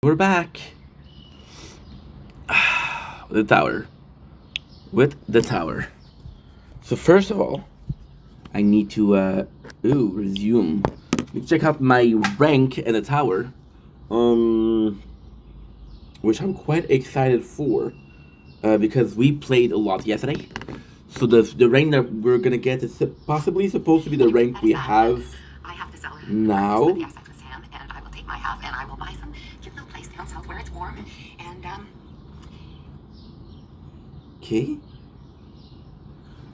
We're back. The tower. With the tower. So first of all, I need to resume. Check out my rank in the tower. Which I'm quite excited for. Because we played a lot yesterday. So the rank that we're gonna get is possibly supposed to be the rank we have now. And I will take my half and I will buy some cute little place down south where it's warm. And Okay.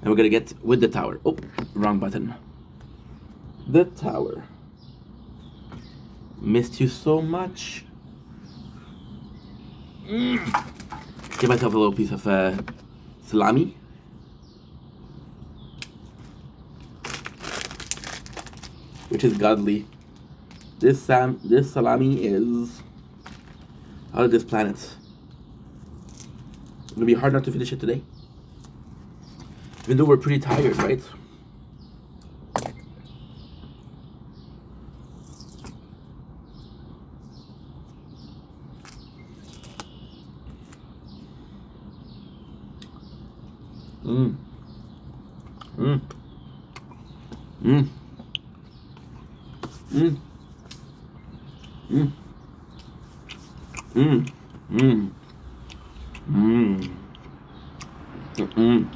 And we're gonna get with the tower. Oh, wrong button. The tower. Missed you so much. Give myself a little piece of salami. Which is godly. This salami is out of this planet. It's gonna be hard not to finish it today. Even though we're pretty tired, right? Mmm. Mmm. Mmm. Mmm. Mmm. Mmm. Mmm. Mmm. Mmm.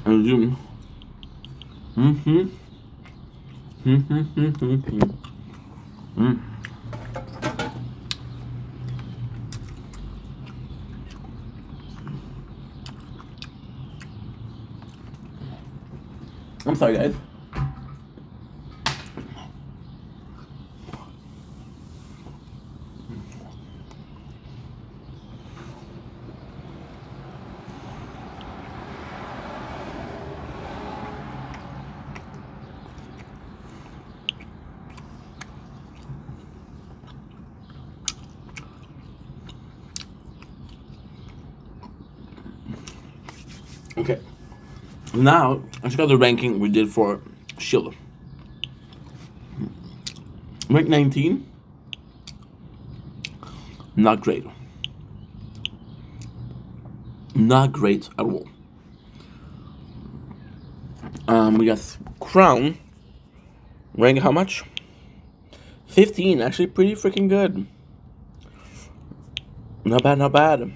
And you. Mm-hmm. Mm-hmm. Mm. I'm sorry, guys. Okay. Now, I check out the ranking we did for Shield. Rank 19. Not great. Not great at all. We got Crown. Rank how much? 15. Actually, pretty freaking good. Not bad, not bad.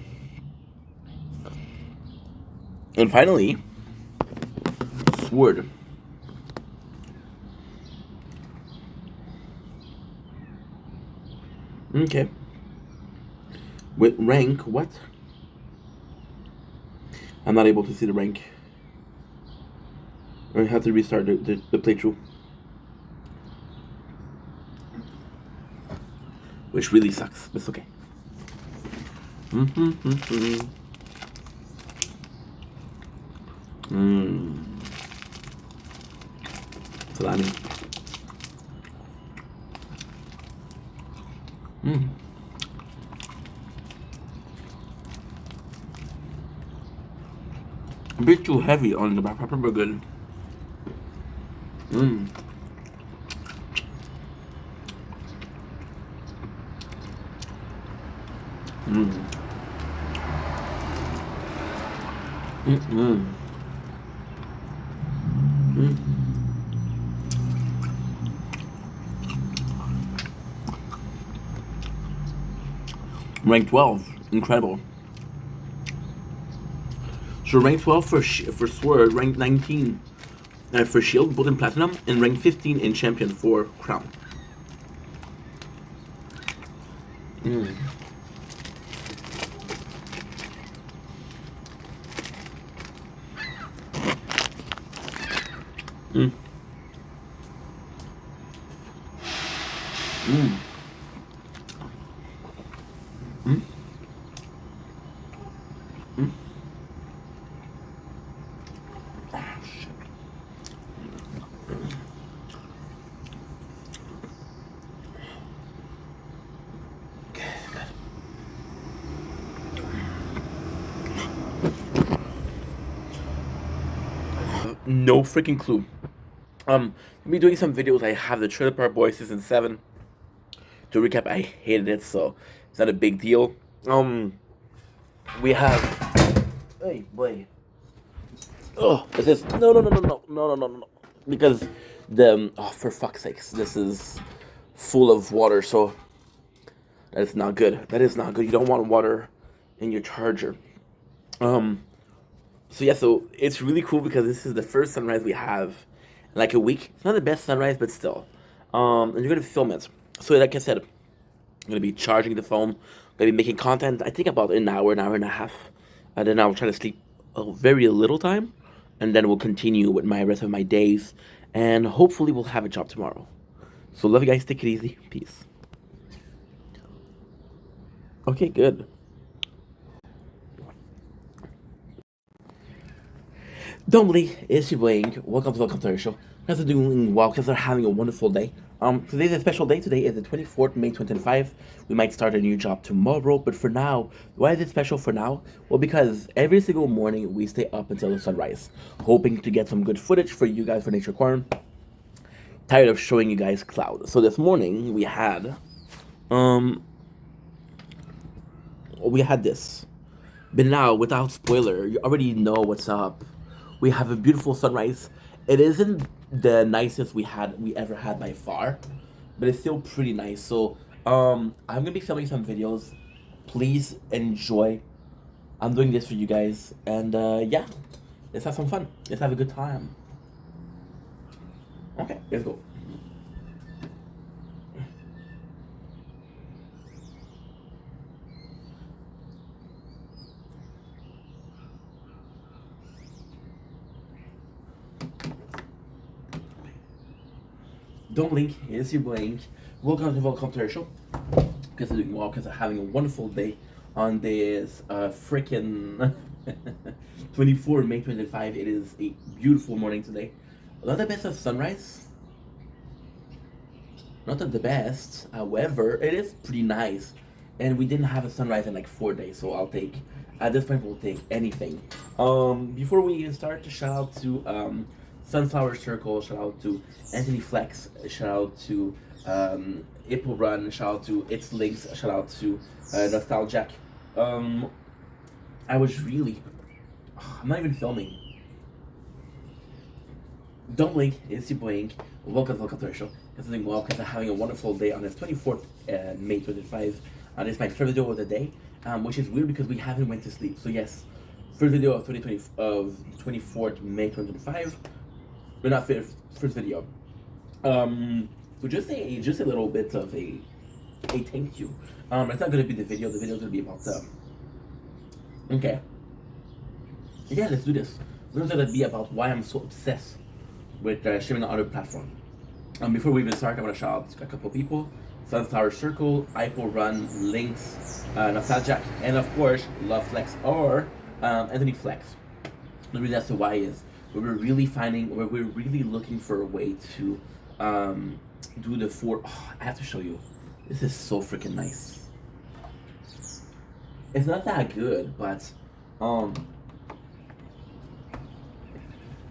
And finally, Sword. Okay. With rank, what? I'm not able to see the rank. I have to restart the playthrough. Which really sucks, but it's okay. Salami. A bit too heavy on the black pepper, but good. Mm. Rank 12, incredible. So rank 12 for Sword, rank 19 for Shield, both in Platinum, and rank 15 in Champion for Crown. Mm. Mm. Mm. Mm. Mm. Ah, shit. No freaking clue. Me doing some videos. I have the Trailer Park Boys season 7. To recap, I hated it, so it's not a big deal. We have. Hey, boy. Oh, this is no, because the oh, for fuck's sakes, this is full of water, so that is not good. That is not good. You don't want water in your charger. Um, so yeah, so it's really cool because this is the first sunrise we have in like a week. It's not the best sunrise, but still. And you're gonna film it. So like I said, I'm gonna be charging the phone. Gonna be making content. I think about an hour and a half. And then I'll try to sleep a very little time, and then we'll continue with my rest of my days, and hopefully we'll have a job tomorrow. So love you guys. Take it easy. Peace. Okay, good. Domly, it's your Wayne. Welcome to our show. You guys are doing well, because they're having a wonderful day. Today's a special day. Today is the 24th, May 2025. We might start a new job tomorrow, but for now, why is it special for now? Well, because every single morning we stay up until the sunrise, hoping to get some good footage for you guys for Nature Corn. Tired of showing you guys cloud. So this morning um, we had this. But now, without spoiler, you already know what's up. We have a beautiful sunrise. It isn't the nicest we ever had by far, but it's still pretty nice. So I'm gonna be filming some videos. Please enjoy. I'm doing this for you guys, and yeah, let's have some fun. Let's have a good time. Okay, let's go. Don't blink, it's your blink. Welcome to our show. Because I'm doing well, because I'm having a wonderful day on this freaking 24 May 25. It is a beautiful morning today. Not the best of sunrise. Not the best. However, it is pretty nice. And we didn't have a sunrise in like 4 days, so at this point, we'll take anything. Before we even start, shout out to Sunflower Circle, shout out to Anthony Flex, shout out to Ipple Run, shout out to It's Links, shout out to Nostaljack. I was really. I'm not even filming. Don't blink, it's your blink. Welcome to our show. Because I'm doing well, because I'm having a wonderful day on this 24th May 25. And it's my first video of the day, which is weird because we haven't went to sleep. So yes, first video of 2020 of 24th May 2025. But not first video. So just a little bit of a thank you. It's not gonna be the video. The video is gonna be about okay. Yeah, let's do this. This is gonna be about why I'm so obsessed with streaming on other platform. Before we even start, I want to shout out a couple people: Sunflower Circle, Ipple Run, Links, Nostaljack, and of course Love Flex or Anthony Flex. The reason as to why is we're really looking for a way to do the four. Oh, I have to show you. This is so freaking nice. It's not that good, but it's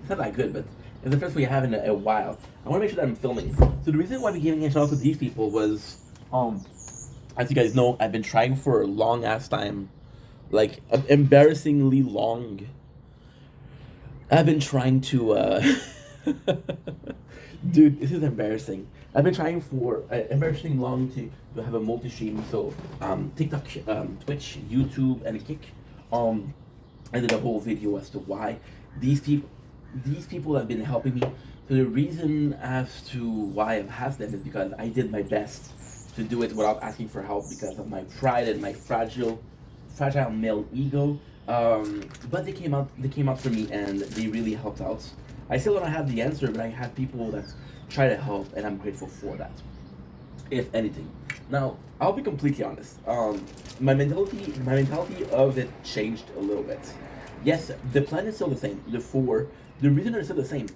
not that good, but it's the first we have in a while. I want to make sure that I'm filming. So the reason why I'm giving a shout out to these people was, as you guys know, I've been trying for a long ass time, like embarrassingly long. I've been trying to, dude, this is embarrassing. I've been trying for embarrassing long to have a multi-stream. So, TikTok, Twitch, YouTube, and Kick. I did a whole video as to why these people have been helping me. So the reason as to why I've had them is because I did my best to do it without asking for help because of my pride and my fragile male ego. But they came out for me and they really helped out. I still don't have the answer, but I have people that try to help, and I'm grateful for that. If anything, now I'll be completely honest. My mentality of it changed a little bit. Yes, the plan is still the same. The reason it's still the same.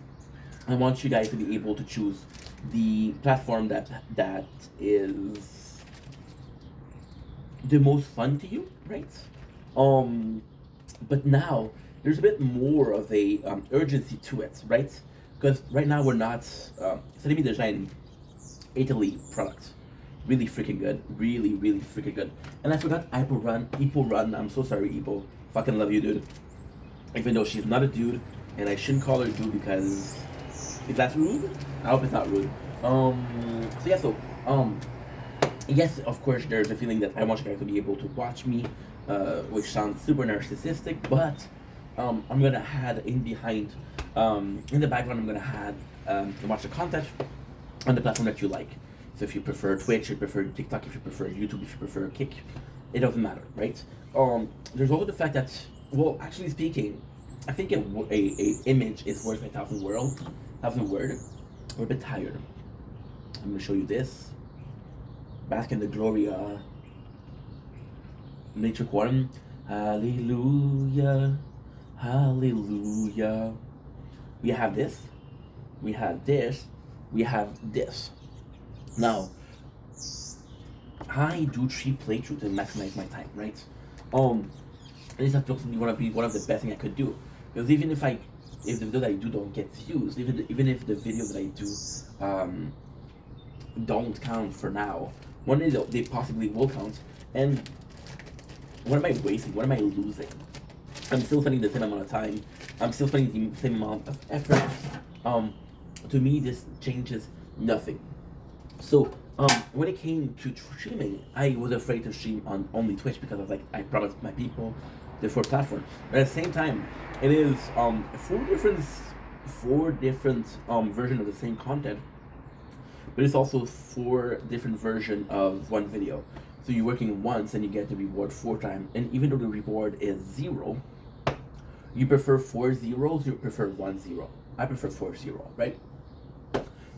I want you guys to be able to choose the platform that is the most fun to you, right? But now there's a bit more of a urgency to it, right? Because right now we're not Semi Design Italy product. really freaking good, really freaking good. And I forgot Ipo Run. I'm so sorry, Ipo. Fucking love you, dude. Even though she's not a dude, and I shouldn't call her dude because is that rude? I hope it's not rude. Yes, of course, there's a feeling that I want you guys to be able to watch me, which sounds super narcissistic, but I'm gonna add in behind, in the background, I'm gonna add to watch the content on the platform that you like. So if you prefer Twitch, if you prefer TikTok, if you prefer YouTube, if you prefer Kick, it doesn't matter, right? There's also the fact that, well, actually speaking, I think a image is worth 1,000 word. We're a bit tired. I'm gonna show you this. Bask in the glory of Nature Quantum. Hallelujah. Hallelujah. We have this. We have this. We have this. Now, I do 3 playthroughs to maximize my time, right? This has to be one of the best things I could do. Because even if the video that I do don't get views, even if the video that I do don't count for now, one day they possibly will count. And what am I wasting? What am I losing? I'm still spending the same amount of time. I'm still spending the same amount of effort. To me, this changes nothing. So, when it came to streaming, I was afraid to stream on only Twitch because I was like, I promised my people the 4 platforms. But at the same time, it is 4 different versions of the same content, but it's also 4 different versions of one video. So you're working once and you get the reward 4 times. And even though the reward is 0, you prefer 4 zeros, you prefer 1 0. I prefer 4 0, right?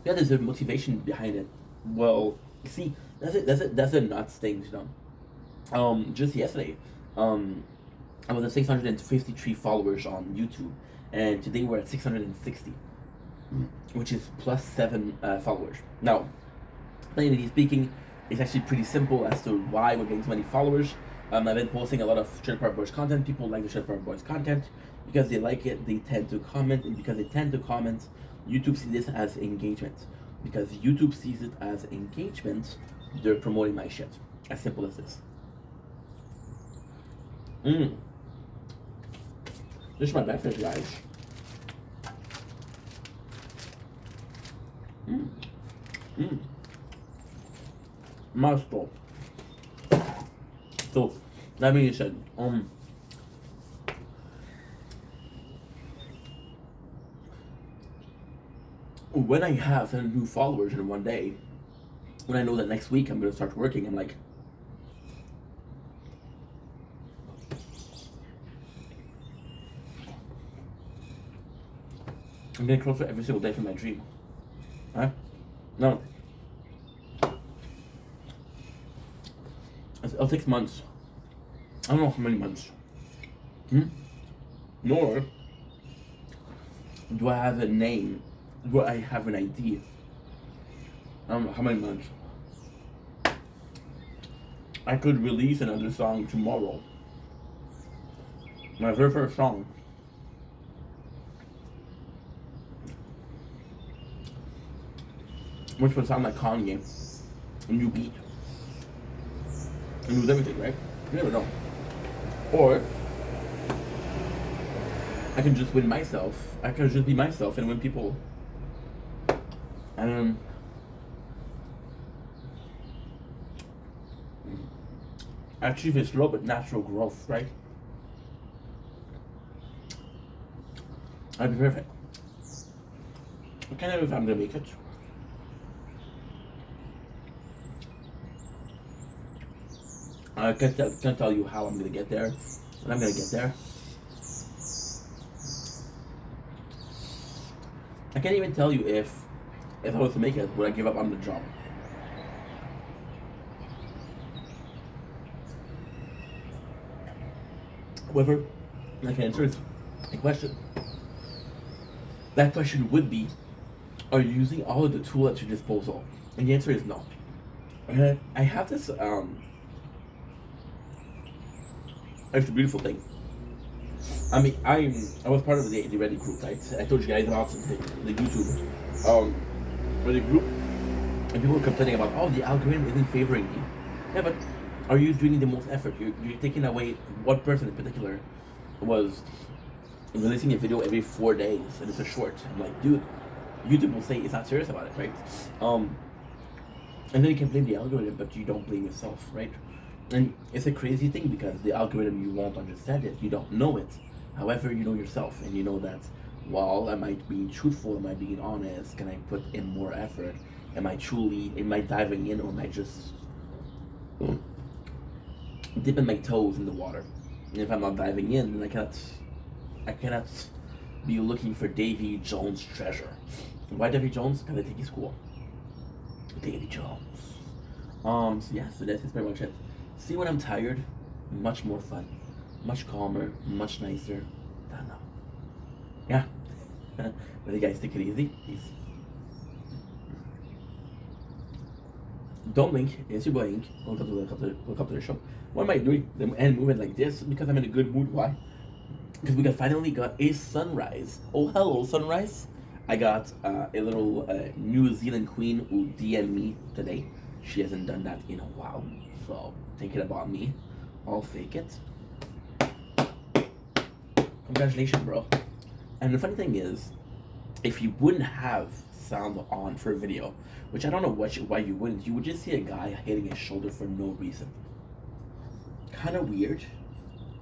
Yeah, there's a motivation behind it. Well, see, that's a nuts thing, you know. Just yesterday, I was at 653 followers on YouTube, and today we're at 660, which is plus 7 followers. Now, plainly speaking, it's actually pretty simple as to why we're getting so many followers. I've been posting a lot of Trailer Park Boys content. People like the Trailer Park Boys content because they like it. They tend to comment, and because they tend to comment, YouTube sees this as engagement. Because YouTube sees it as engagement, they're promoting my shit. As simple as this. This is my breakfast, guys. Mouthful. So, that being said, when I have 10 new followers in one day, when I know that next week I'm going to start working, I'm like, I'm getting closer every single day from my dream. Huh? No. It'll take months. I don't know how many months. Nor do I have a name. Do I have an idea? I don't know how many months. I could release another song tomorrow. My very first song. Which would sound like Kanye. A new beat. And lose everything, right? You never know. Or I can just win myself. I can just be myself and win people. And achieve a slow but natural growth, right? I'd be perfect. I can't know if I'm gonna make it. I can't tell you how I'm gonna get there, but I'm gonna get there. I can't even tell you if I was to make it, would I give up on the job? However, I can answer a question. That question would be, are you using all of the tools at your disposal? And the answer is no. I have this, it's a beautiful thing. I mean, I was part of the Ready group, right? I told you guys about the YouTube. Ready group. And people were complaining about, oh, the algorithm isn't favoring me. Yeah, but are you doing the most effort? You're taking away one person in particular was releasing a video every 4 days, and it's a short. I'm like, dude, YouTube will say it's not serious about it, right? And then you can blame the algorithm, but you don't blame yourself, right? And it's a crazy thing because the algorithm, you won't understand it, you don't know it. However, you know yourself, and you know that while am I being truthful, am I being honest, can I put in more effort, am I diving in, or am I just dipping my toes in the water? And if I'm not diving in, then I cannot be looking for Davy Jones' treasure. Why Davy Jones? Because I think he's cool. Davy Jones. So yeah, so that's pretty much it. See, when I'm tired, much more fun, much calmer, much nicer. I don't know. Yeah. But you guys take it easy. Peace. Don't Link, it's your boy Ink. Welcome to the show. Why am I doing the end movement like this? Because I'm in a good mood. Why? Because we finally got a sunrise. Oh, hello, sunrise. I got a little New Zealand queen who DM'd me today. She hasn't done that in a while. So, thinking about me. I'll fake it. Congratulations, bro. And the funny thing is, if you wouldn't have sound on for a video, which I don't know why you wouldn't, you would just see a guy hitting his shoulder for no reason. Kind of weird.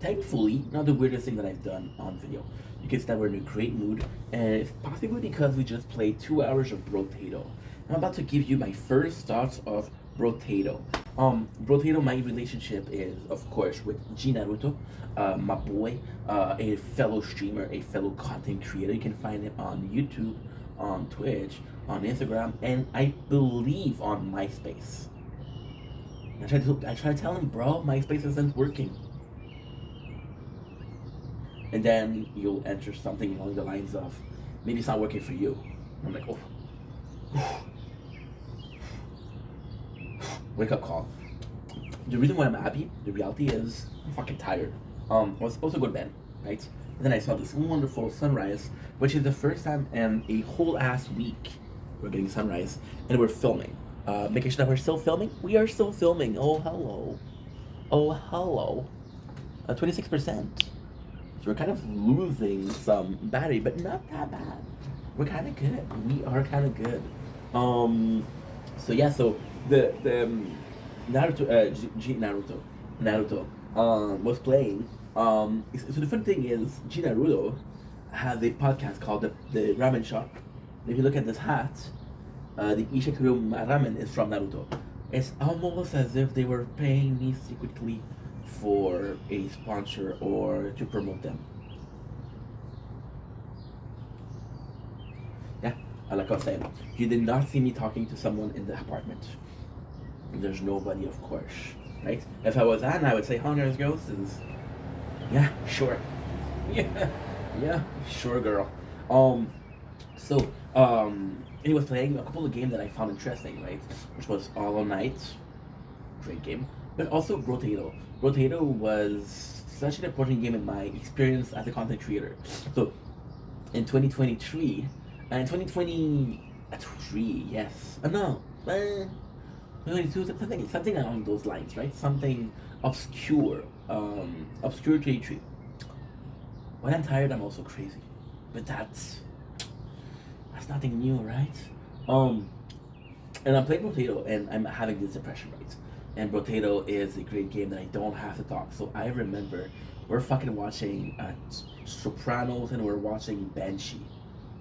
Thankfully, not the weirdest thing that I've done on video. You can see that we're in a great mood, and it's possibly because we just played 2 hours of Brotato. I'm about to give you my first thoughts of Brotato. Brotato, my relationship is, of course, with G Naruto, my boy, a fellow streamer, a fellow content creator. You can find him on YouTube, on Twitch, on Instagram, and I believe on MySpace. I tried to tell him, bro, MySpace isn't working. And then you'll enter something along the lines of, maybe it's not working for you. I'm like, oh. Wake up call. The reason why I'm happy, the reality is, I'm fucking tired. I was supposed to go to bed, right? And then I saw this wonderful sunrise, which is the first time in a whole ass week we're getting sunrise, and we're filming. Making sure that we're still filming. We are still filming. Oh, hello. Oh, hello. 26%. So we're kind of losing some battery, but not that bad. We're kind of good. We are kind of good. So yeah, so the Naruto, Naruto was playing. So the fun thing is, G Naruto has a podcast called the Ramen Shop. If you look at this hat, the Ishikuro Ramen is from Naruto. It's almost as if they were paying me secretly for a sponsor or to promote them. Yeah, like I was saying, you did not see me talking to someone in the apartment. There's nobody, of course, right? If I was Anna, I would say, "Oh, there's ghosts." Yeah, sure. Yeah, sure, girl. He was playing a couple of games that I found interesting, right? Which was Hollow Knight, great game, but also Brotato. Brotato was such an important game in my experience as a content creator. So, in 2023, in 2023, yes, no, 22, something along those lines, right? Something obscure, obscure territory. When I'm tired, I'm also crazy, but that's nothing new, right? And I'm playing Brotato, and I'm having this depression, right? And Brotato is a great game that I don't have to talk. So I remember we're fucking watching Sopranos, and we're watching Banshee.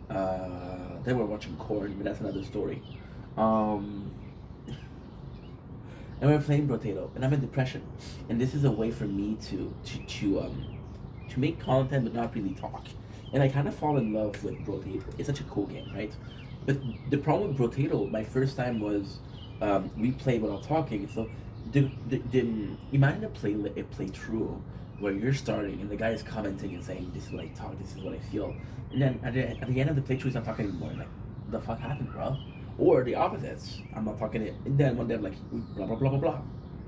Then we're watching Korn, but that's another story. And we're playing Brotato, and I'm in depression. And this is a way for me to make content but not really talk. And I kind of fall in love with Brotato. It's such a cool game, right? But the problem with Brotato, my first time was we played without talking. So imagine a playthrough where you're starting and the guy is commenting and saying, "This is what I talk, this is what I feel," and then at the end of the playthrough, he's not talking anymore. Like, the fuck happened, bro? Or the opposite. I'm not talking it, and then one day I'm like, blah blah blah blah blah.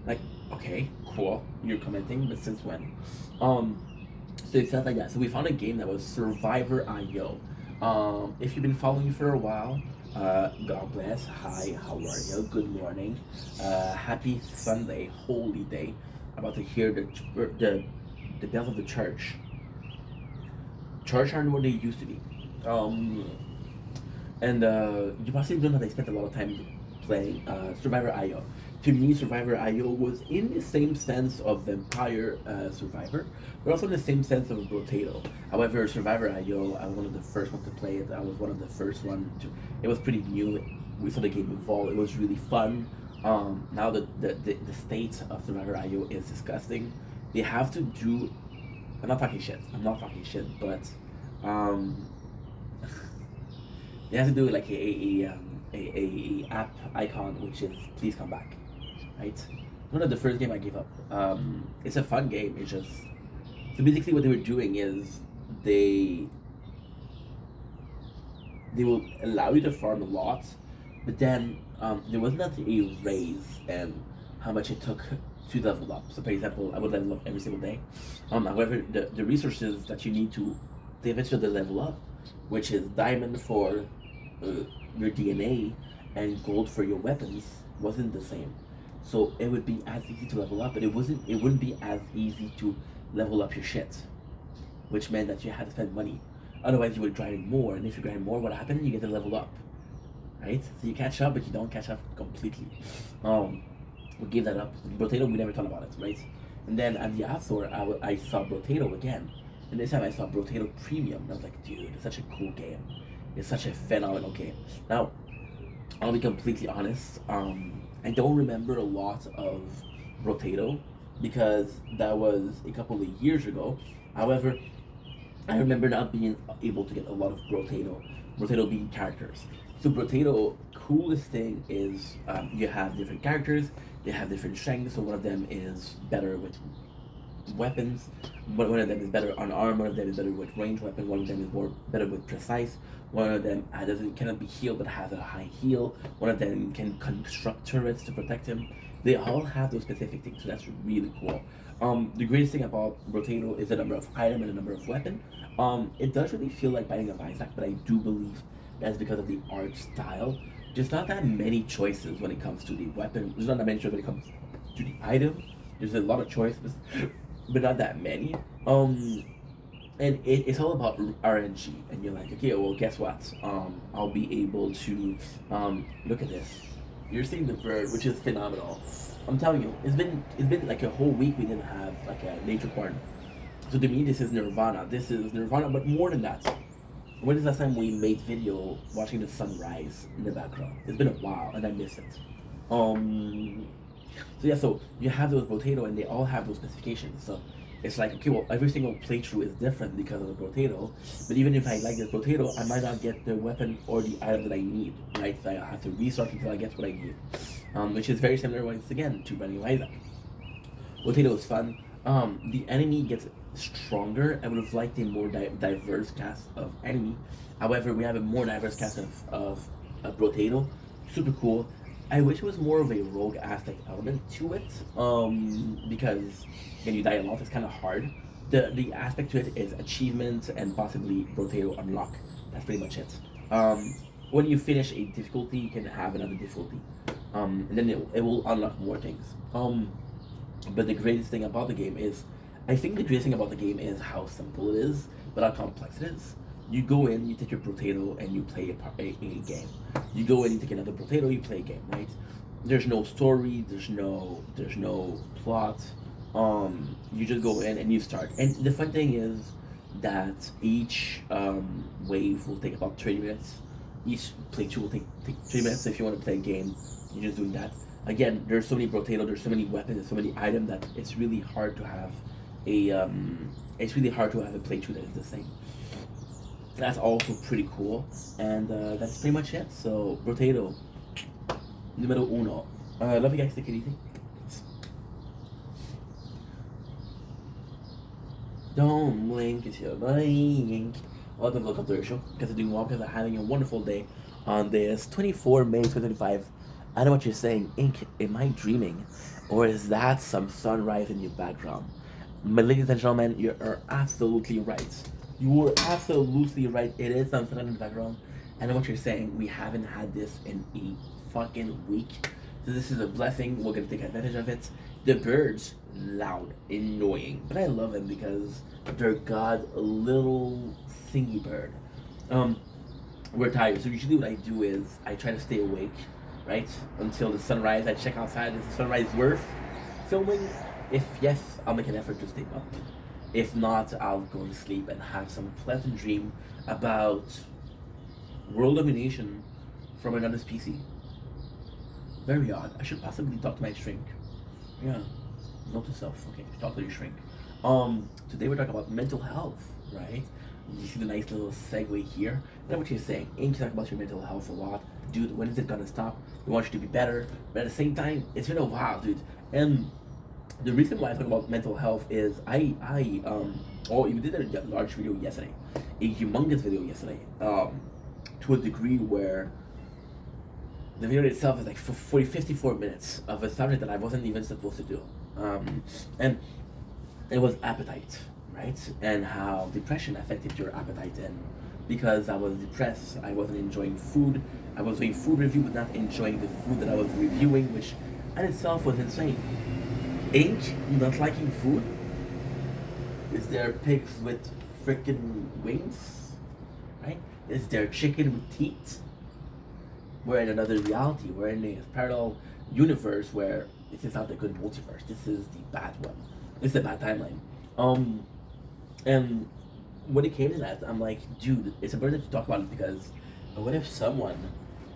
Like, okay, cool, you're commenting, but since when? So it sounds like that. So we found a game that was Survivor.io. If you've been following me for a while, God bless. Hi, how are you? Good morning. Happy Sunday, holy day. About to hear the bells of the church. Church aren't what they used to be. Um, and you possibly don't know that I spent a lot of time playing Survivor IO. To me, Survivor IO was in the same sense of Vampire Survivor, but also in the same sense of Brotato. However, Survivor IO, I was one of the first ones to play it. I was one of the first one to. It was pretty new. We saw the game evolve. It was really fun. Now the state of Survivor IO is disgusting. They have to do. I'm not talking shit. I'm not talking shit, but um, they have to do like a app icon, which is please come back, right? One of the first game I gave up. It's a fun game. It's just so basically what they were doing is they they will allow you to farm a lot, but then there was not a raise and how much it took to level up. So, for example, I would level up every single day. However, the resources that you need to eventually level up, which is diamond for uh, your DNA and gold for your weapons, wasn't the same. So it would be as easy to level up, but it wasn't. It wouldn't be as easy to level up your shit, which meant that you had to spend money. Otherwise, you would grind more, and if you grind more, what happened? You get to level up, right? So you catch up, but you don't catch up completely. Um, we gave that up. Brotato, we never thought about it, right? And then at the App Store, I saw Brotato again, and this time I saw Brotato Premium. And I was like, dude, it's such a cool game. It's such a phenomenal game. Now, I'll be completely honest. I don't remember a lot of Brotato because that was a couple of years ago. However, I remember not being able to get a lot of Brotato being characters. So Brotato, coolest thing is you have different characters, they have different strengths. So one of them is better with weapons, one of them is better on armor, one of them is better with ranged weapon, one of them is more better with precise, one of them doesn't cannot be healed but has a high heal, one of them can construct turrets to protect him. They all have those specific things, so that's really cool. The greatest thing about Brotato is the number of item and the number of weapon. It does really feel like Binding of Isaac, but I do believe that's because of the art style. There's not that many choices when it comes to the weapon. There's not that many choices when it comes to the item. There's a lot of choices, but not that many. And it's all about RNG. And you're like, okay, well, guess what? I'll be able to look at this. You're seeing the bird, which is phenomenal. I'm telling you, it's been like a whole week we didn't have like a nature corn. So to me, this is Nirvana. This is Nirvana, but more than that. When is the last time we made video watching the sunrise in the background? It's been a while, and I miss it. Um, so yeah, so you have those Brotato, and they all have those specifications. So it's like, okay, well, every single playthrough is different because of the Brotato. But even if I like this Brotato, I might not get the weapon or the item that I need, right? So I have to restart until I get what I need. Which is very similar once again to Binding of Isaac. Brotato is fun. The enemy gets stronger. I would have liked a more diverse cast of enemy. However, we have a more diverse cast of Brotato. Super cool. I wish it was more of a rogue aspect element to it. Because when you die a lot, it's kind of hard. The aspect to it is achievement and possibly Brotato unlock. That's pretty much it. When you finish a difficulty, you can have another difficulty. And then it will unlock more things. But the greatest thing about the game is, I think the greatest thing about the game is how simple it is, but how complex it is. You go in, you take your Brotato, and you play a game. You go in, you take another Brotato, you play a game, right? There's no story, there's no plot. You just go in and you start. And the fun thing is that each wave will take about 30 minutes. Each playthrough will take 30 minutes. So if you want to play a game, you're just doing that. Again, there's so many Brotato, there's so many weapons, there's so many items that it's really hard to have a playthrough that is the same. That's also pretty cool, and that's pretty much it. So Brotato, numero uno. Love you guys. Take it easy. Don't blink if you're blink. Welcome to the show. Because I'm doing well, because I'm having a wonderful day on this 24 May 2025. I know what you're saying. Ink, am I dreaming? Or is that some sunrise in your background? But ladies and gentlemen, you are absolutely right. You were absolutely right. It is some sunrise in the background. I know what you're saying. We haven't had this in a fucking week. So this is a blessing. We're gonna take advantage of it. The birds, loud, annoying, but I love them because they're God's little thingy bird. We're tired, so usually what I do is I try to stay awake, right, until the sunrise. I check outside. Is the sunrise worth filming? If yes, I'll make an effort to stay up. If not, I'll go to sleep and have some pleasant dream about world domination from another species. Very odd. I should possibly talk to my shrink. Yeah. Note to self. Okay, talk to your shrink. Today we're talking about mental health, right? You see the nice little segue here. That's what you're saying. Ain't you talk about your mental health a lot, dude? When is it gonna stop? We want you to be better, but at the same time, it's been a while, dude. And the reason why I talk about mental health is we did a large video yesterday, a humongous video yesterday, to a degree where the video itself is like for 54 minutes of a subject that I wasn't even supposed to do. And it was appetite, right? And how depression affected your appetite. And because I was depressed, I wasn't enjoying food. I was doing food review, but not enjoying the food that I was reviewing, which in itself was insane. Ain't not liking food? Is there pigs with freaking wings? Right? Is there chicken with teeth? We're in another reality. We're in a parallel universe where this is not the good multiverse. This is the bad one. This is the bad timeline. And when it came to that, I'm like, dude, it's important to talk about it because what if someone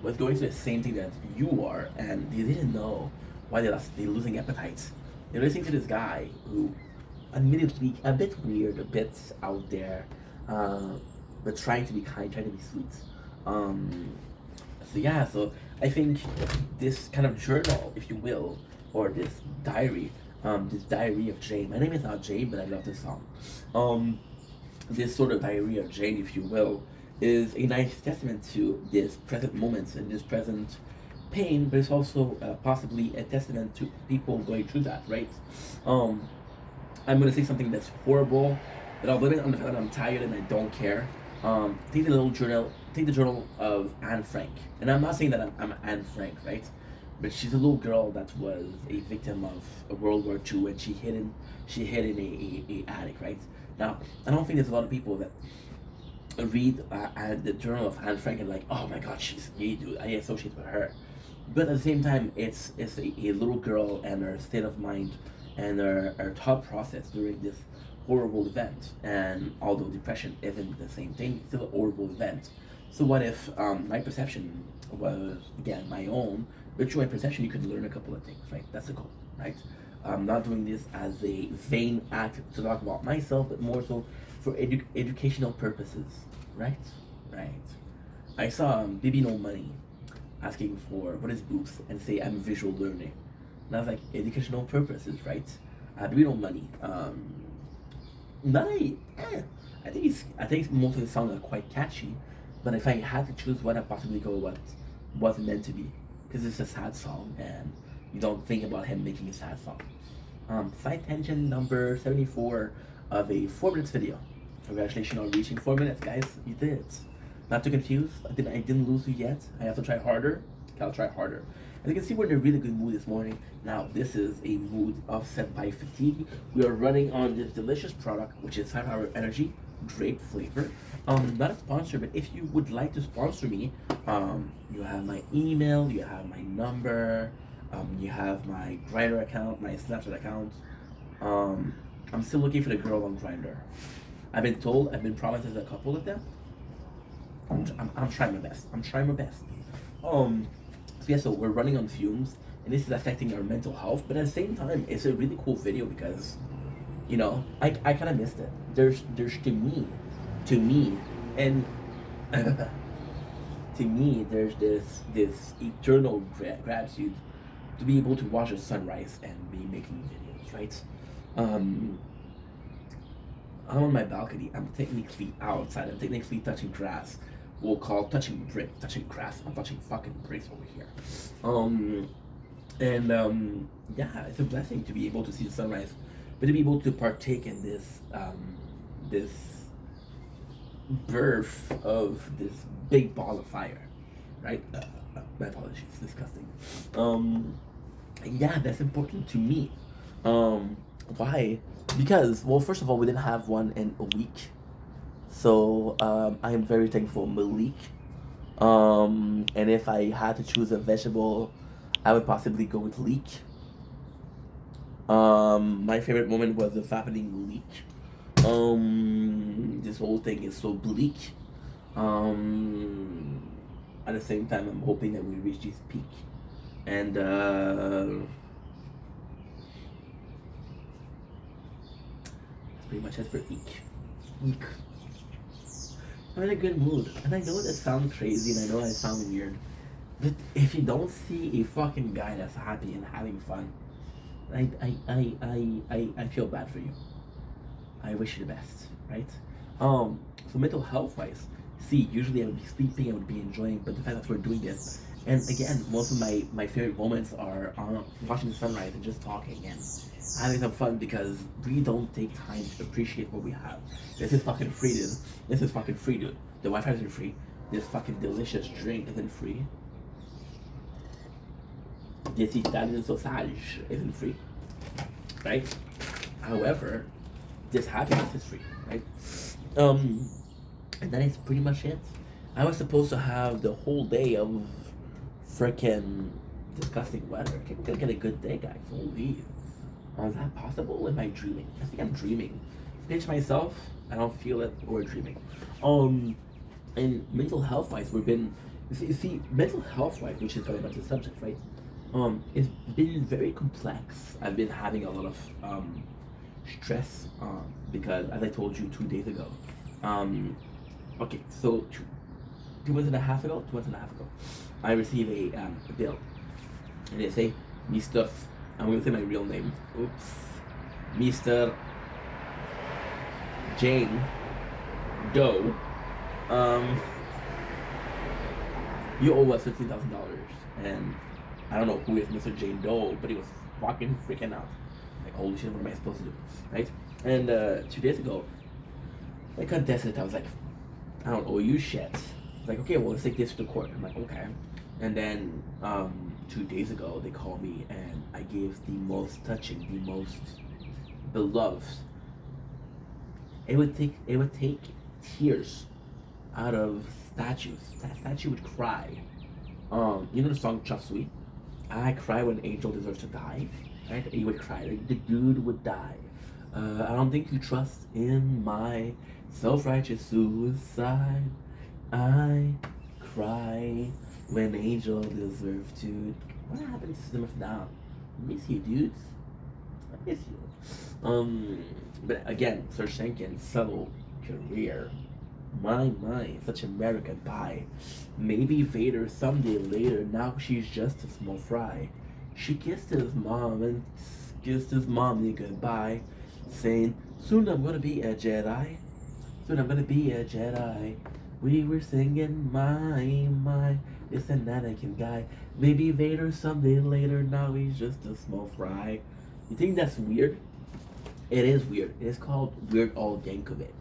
was going through the same thing that you are and they didn't know why they're losing appetite? They're listening to this guy who, admittedly, a bit weird, a bit out there, but trying to be kind, trying to be sweet. So I think this kind of journal, if you will, or this diary of Jane. My name is not Jane, but I love this song. This sort of diary of Jane, if you will, is a nice testament to this present moment and this present pain, but it's also possibly a testament to people going through that, right? I'm gonna say something that's horrible, but I'll blame it on the fact that I'm tired and I don't care. Take the journal of Anne Frank, and I'm not saying that I'm Anne Frank, right? But she's a little girl that was a victim of World War II, and she hid in a attic, right? Now, I don't think there's a lot of people that read the journal of Anne Frank and like, oh my God, she's gay, dude. I associate with her. But at the same time, it's a little girl and her state of mind and her thought process during this horrible event. And although depression isn't the same thing, it's still a horrible event. So what if my perception was, again, my own, but through my perception you could learn a couple of things, right? That's the goal, right? I'm not doing this as a vain act to talk about myself, but more so for educational purposes, right? Right. I saw Baby No Money asking for what is books and say I'm visual learning. And I was like, educational purposes, right? Baby No Money. I think most of the songs are quite catchy, but if I had to choose one, I'd possibly go what wasn't meant to be, because it's a sad song and you don't think about him making a sad song. Side tangent number 74 of a 4 minutes video. Congratulations on reaching 4 minutes, guys. You did it. Not too confused. I didn't lose you yet. I have to try harder. I'll try harder. As you can see, we're in a really good mood this morning. Now, this is a mood offset by fatigue. We are running on this delicious product, which is 5 Hour Energy, grape flavor. Not a sponsor, but if you would like to sponsor me, you have my email, you have my number, you have my Grindr account, my Snapchat account. I'm still looking for the girl on Grindr. I've been promised there's a couple of them. I'm trying my best. So we're running on fumes, and this is affecting our mental health, but at the same time, it's a really cool video because, I kind of missed it. There's to me, and to me, there's this eternal gratitude to be able to watch the sunrise and be making videos, right? I'm on my balcony. I'm technically outside. I'm technically touching grass. We'll call touching grass. I'm touching fucking bricks over here. It's a blessing to be able to see the sunrise, but to be able to partake in this birth of this big ball of fire, right? My apologies, disgusting. Yeah, that's important to me. Why? Because, well, first of all, we didn't have one in a week, so I am very thankful, Malik. And if I had to choose a vegetable, I would possibly go with leek. My favorite moment was the happening leek. This whole thing is so bleak. At the same time, I'm hoping that we reach this peak. And that's pretty much it for eek. Eek. I'm in a good mood. And I know that sounds crazy and I know I sound weird. But if you don't see a fucking guy that's happy and having fun, I feel bad for you. I wish you the best, right? So mental health wise, see, usually I would be sleeping, I would be enjoying, but the fact that we're doing this, and again, most of my favorite moments are watching the sunrise and just talking and having some fun because we don't take time to appreciate what we have. This is fucking free, dude. This is fucking free, dude. The Wi-Fi isn't free. This fucking delicious drink isn't free. This Italian sausage isn't free, right? However, this happiness is free, right? And that is pretty much it. I was supposed to have the whole day of freaking disgusting weather. I'm gonna get a good day, guys. Holy, is that possible? Am I dreaming? I think I'm dreaming. Pinch myself. I don't feel it. We're dreaming. And mental health wise, we've been. You see, mental health wise, which is very much the subject, right? It's been very complex. I've been having a lot of stress because, as I told you 2 days ago, okay, so 2 months and a half ago, I received a bill, and they say, Mr. I'm going to say my real name. Oops, Mr. Jane Doe. You owe us $15,000, and I don't know who is Mr. Jane Doe, but he was fucking freaking out. Like, holy shit, what am I supposed to do, right? And 2 days ago, I contested. I was like, I don't owe you shit. It's like, okay, well, let's take this to court. I'm like, okay. And then 2 days ago, they called me, and I gave the most touching, the most beloved. It would take tears out of statues. That statue would cry. You know the song Chop Suey? I cry when Angel deserves to die. Right? He would cry. Like, the dude would die. I don't think you trust in my self-righteous suicide. I cry when Angel deserves to. What happened to System of Down? I miss you, dudes. I miss you. But again, Serge Tankian, subtle career. My, such American Pie. Maybe Vader someday later. Now she's just a small fry. She kissed his mom and kissed his mommy goodbye, saying, soon I'm gonna be a Jedi. Soon I'm gonna be a Jedi. We were singing my, this an Anakin guy. Maybe Vader someday later, now he's just a small fry. You think that's weird? It is weird. It is called Weird Al Yankovic.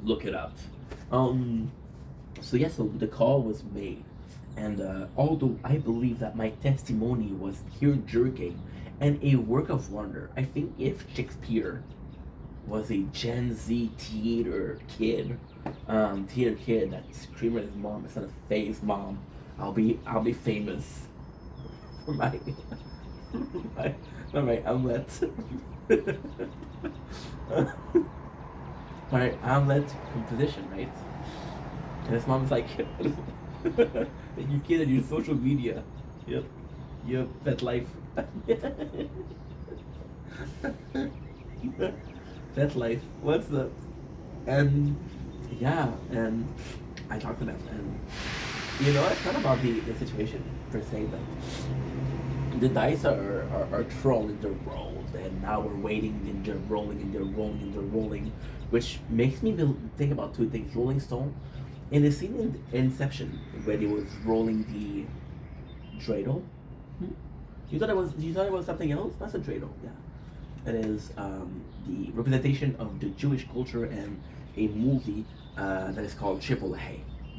Look it up. So yeah, so the call was made. And although I believe that my testimony was tear-jerking and a work of wonder, I think if Shakespeare was a Gen Z theater kid that screamed at his mom instead of face mom, I'll be famous for my my omelet. My omelet composition, right? And his mom's like, you kid on your social media. Yep, that life. That life. What's up? And yeah, and I talked to them, and it's not about the situation per se, but the dice are trolling their rolls, and now we're waiting, and they're rolling, and they're rolling, and they're rolling, which makes me think about two things. Rolling Stone, in the scene in Inception when he was rolling the dreidel. You thought it was something else? That's a dreidel, yeah. It is the representation of the Jewish culture and a movie that is called Chipotle,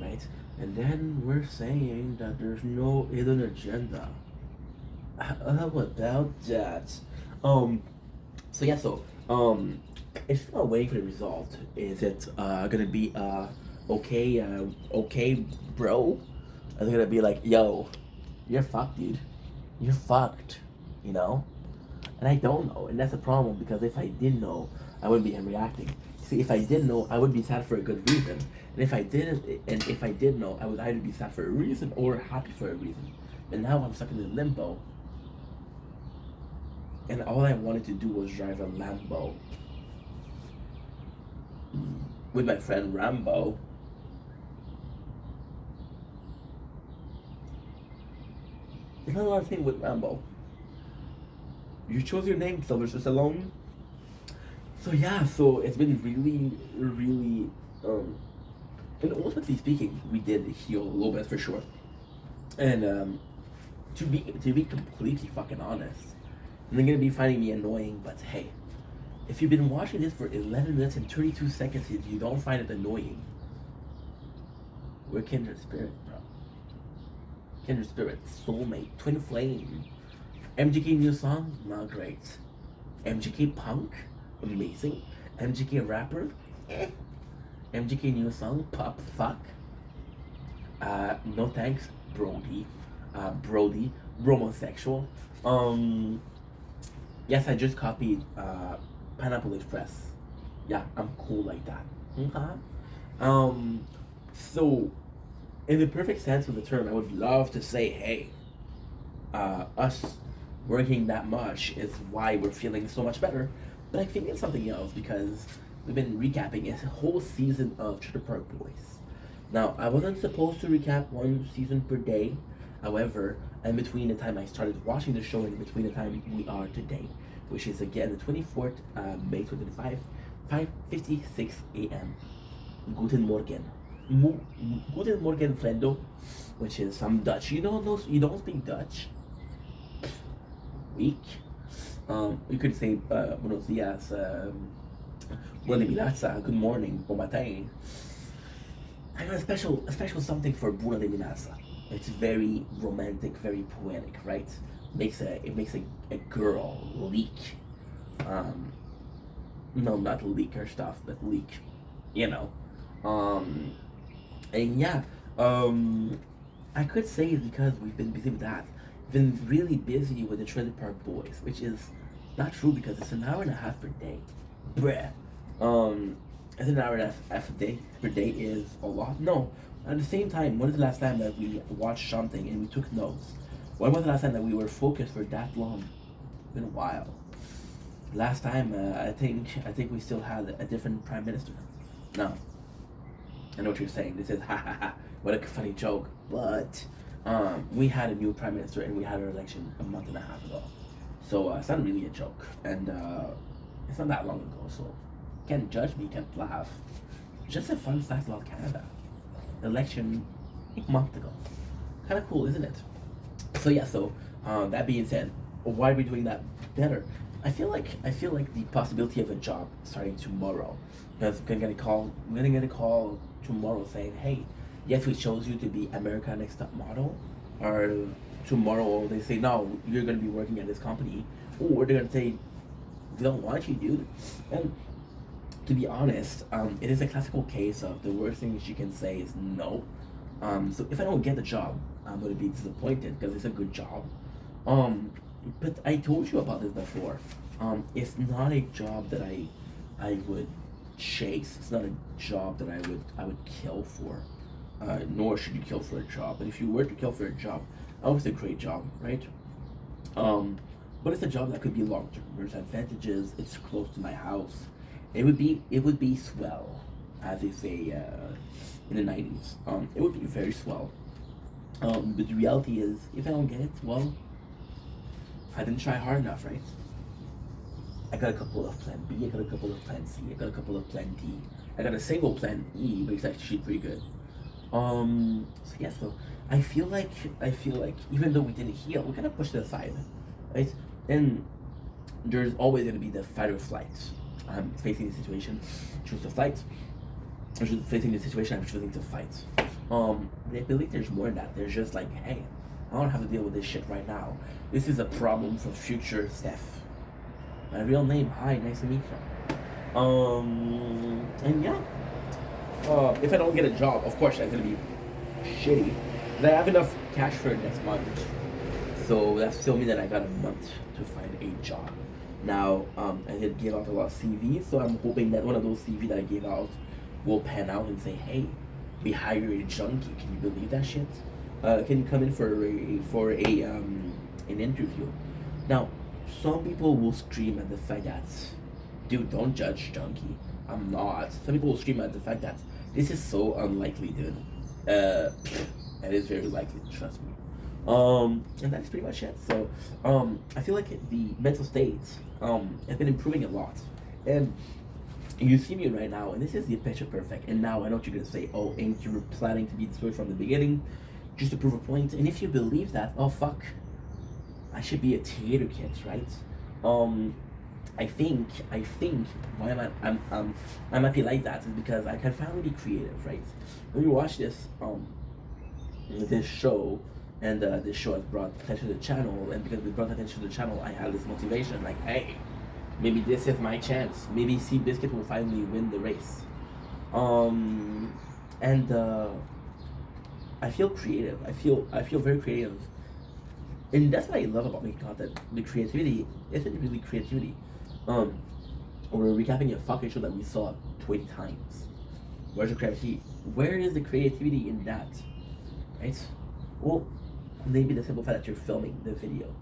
right? And then we're saying that there's no hidden agenda. How about that? Um, so yeah, so it's still waiting for the result. Is it gonna be okay, bro? Is it gonna be like, yo, you're fucked, dude. You're fucked, you know? And I don't know, and that's a problem because if I did know, I wouldn't be reacting. See, if I did know, I would be sad for a good reason, and if I did know, I would either be sad for a reason or happy for a reason. And now I'm stuck in the limbo, and all I wanted to do was drive a Lambo with my friend Rambo. There's not a lot of thing with Rambo. You chose your name, Sylvester Stallone. So yeah, so it's been really, really, and ultimately speaking, we did heal a little bit for sure. And to be completely fucking honest, you're gonna be finding me annoying, but hey, if you've been watching this for 11 minutes and 32 seconds, if you don't find it annoying, we're kindred spirit, bro. Kindred spirit, soulmate, twin flame. MGK new song, not great. MGK punk, amazing. MGK rapper, MGK new song, pop fuck. No thanks, Brody. Brody, homosexual. Yes, I just copied Pineapple Express. Yeah, I'm cool like that. Okay. So, in the perfect sense of the term, I would love to say, hey, us working that much is why we're feeling so much better. But I think it's something else because we've been recapping a whole season of Trailer Park Boys. Now, I wasn't supposed to recap one season per day. However, in between the time I started watching the show and in between the time we are today, which is again the 24th May 2025, 5:56 a.m. Guten Morgen. Guten Morgen, Frendo, which is some Dutch. You don't speak Dutch? Weak. You could say buenos dias, buenas minasa, good morning, bon matin. I got a special something for Buona de Minasa. It's very romantic, very poetic, right? It makes a girl leak. No, not leak her stuff, but leak, you know. And yeah, I could say it's because we've been busy with that. Been really busy with the Trailer Park Boys, which is not true because it's an hour and a half per day. Bruh. I think an hour and a half per day is a lot. No. At the same time, when was the last time that we watched something and we took notes? When was the last time that we were focused for that long? It's been a while. Last time, I think we still had a different prime minister. No. I know what you're saying. This is ha ha ha. What a funny joke. But we had a new prime minister and we had our election a month and a half ago. So it's not really a joke, and it's not that long ago. So can't judge me, can't laugh. Just a fun fact about Canada. Election a month ago. Kind of cool, isn't it? So yeah. So that being said, why are we doing that better? I feel like the possibility of a job starting tomorrow. Because we're gonna get a call tomorrow saying, hey, yes, we chose you to be America Next Top Model. Or tomorrow they say, no, you're gonna be working at this company. Or they're gonna say, we don't want you, dude. And to be honest, it is a classical case of the worst thing she can say is no. So if I don't get the job, I'm gonna be disappointed because it's a good job. But I told you about this before. It's not a job that I would chase. It's not a job that I would kill for. Nor should you kill for a job. But if you were to kill for a job, it's a great job, right? But it's a job that could be long term. There's advantages. It's close to my house. It would be swell, as they say in the 90s. It would be very swell. But the reality is, if I don't get it, well, I didn't try hard enough, right? I got a couple of plan B, I got a couple of plan C, I got a couple of plan D. I got a single plan E, but it's actually pretty good. So yeah, so I feel like even though we didn't heal, we kind of pushed it aside, right? And there's always gonna be the fight or flight. Facing the situation, choose the flight. facing the situation, I'm choosing to fight. I believe there's more than that. There's just like, hey, I don't have to deal with this shit right now. This is a problem for future Steph. My real name, hi, nice to meet you. And yeah. If I don't get a job, of course that's gonna be shitty. But I have enough cash for next month. So that's still mean that I got a month to find a job. Now, I did give out a lot of CVs, so I'm hoping that one of those CVs that I gave out will pan out and say, hey, we hired a junkie. Can you believe that shit? Can you come in for an interview? Now, some people will scream at the fact that, dude, don't judge junkie. I'm not. Some people will scream at the fact that this is so unlikely, dude. It is very likely, trust me. And that's pretty much it. So, I feel like the mental state, has been improving a lot. And you see me right now, and this is the picture perfect. And now I know what you're gonna say. Oh, ain't you were planning to be this way from the beginning, just to prove a point? And if you believe that, oh fuck, I should be a theater kid, right? I think why I might be like that is because I can finally be creative, right? When you watch this show, and this show has brought attention to the channel, and because it brought attention to the channel, I had this motivation, like, hey, maybe this is my chance. Maybe Seabiscuit will finally win the race. And I feel creative. I feel very creative, and that's what I love about making content. The creativity isn't really creativity. We're recapping a fucking show that we saw 20 times. Where's the creativity? Where is the creativity in that? Right? Well, maybe the simple fact that you're filming the video.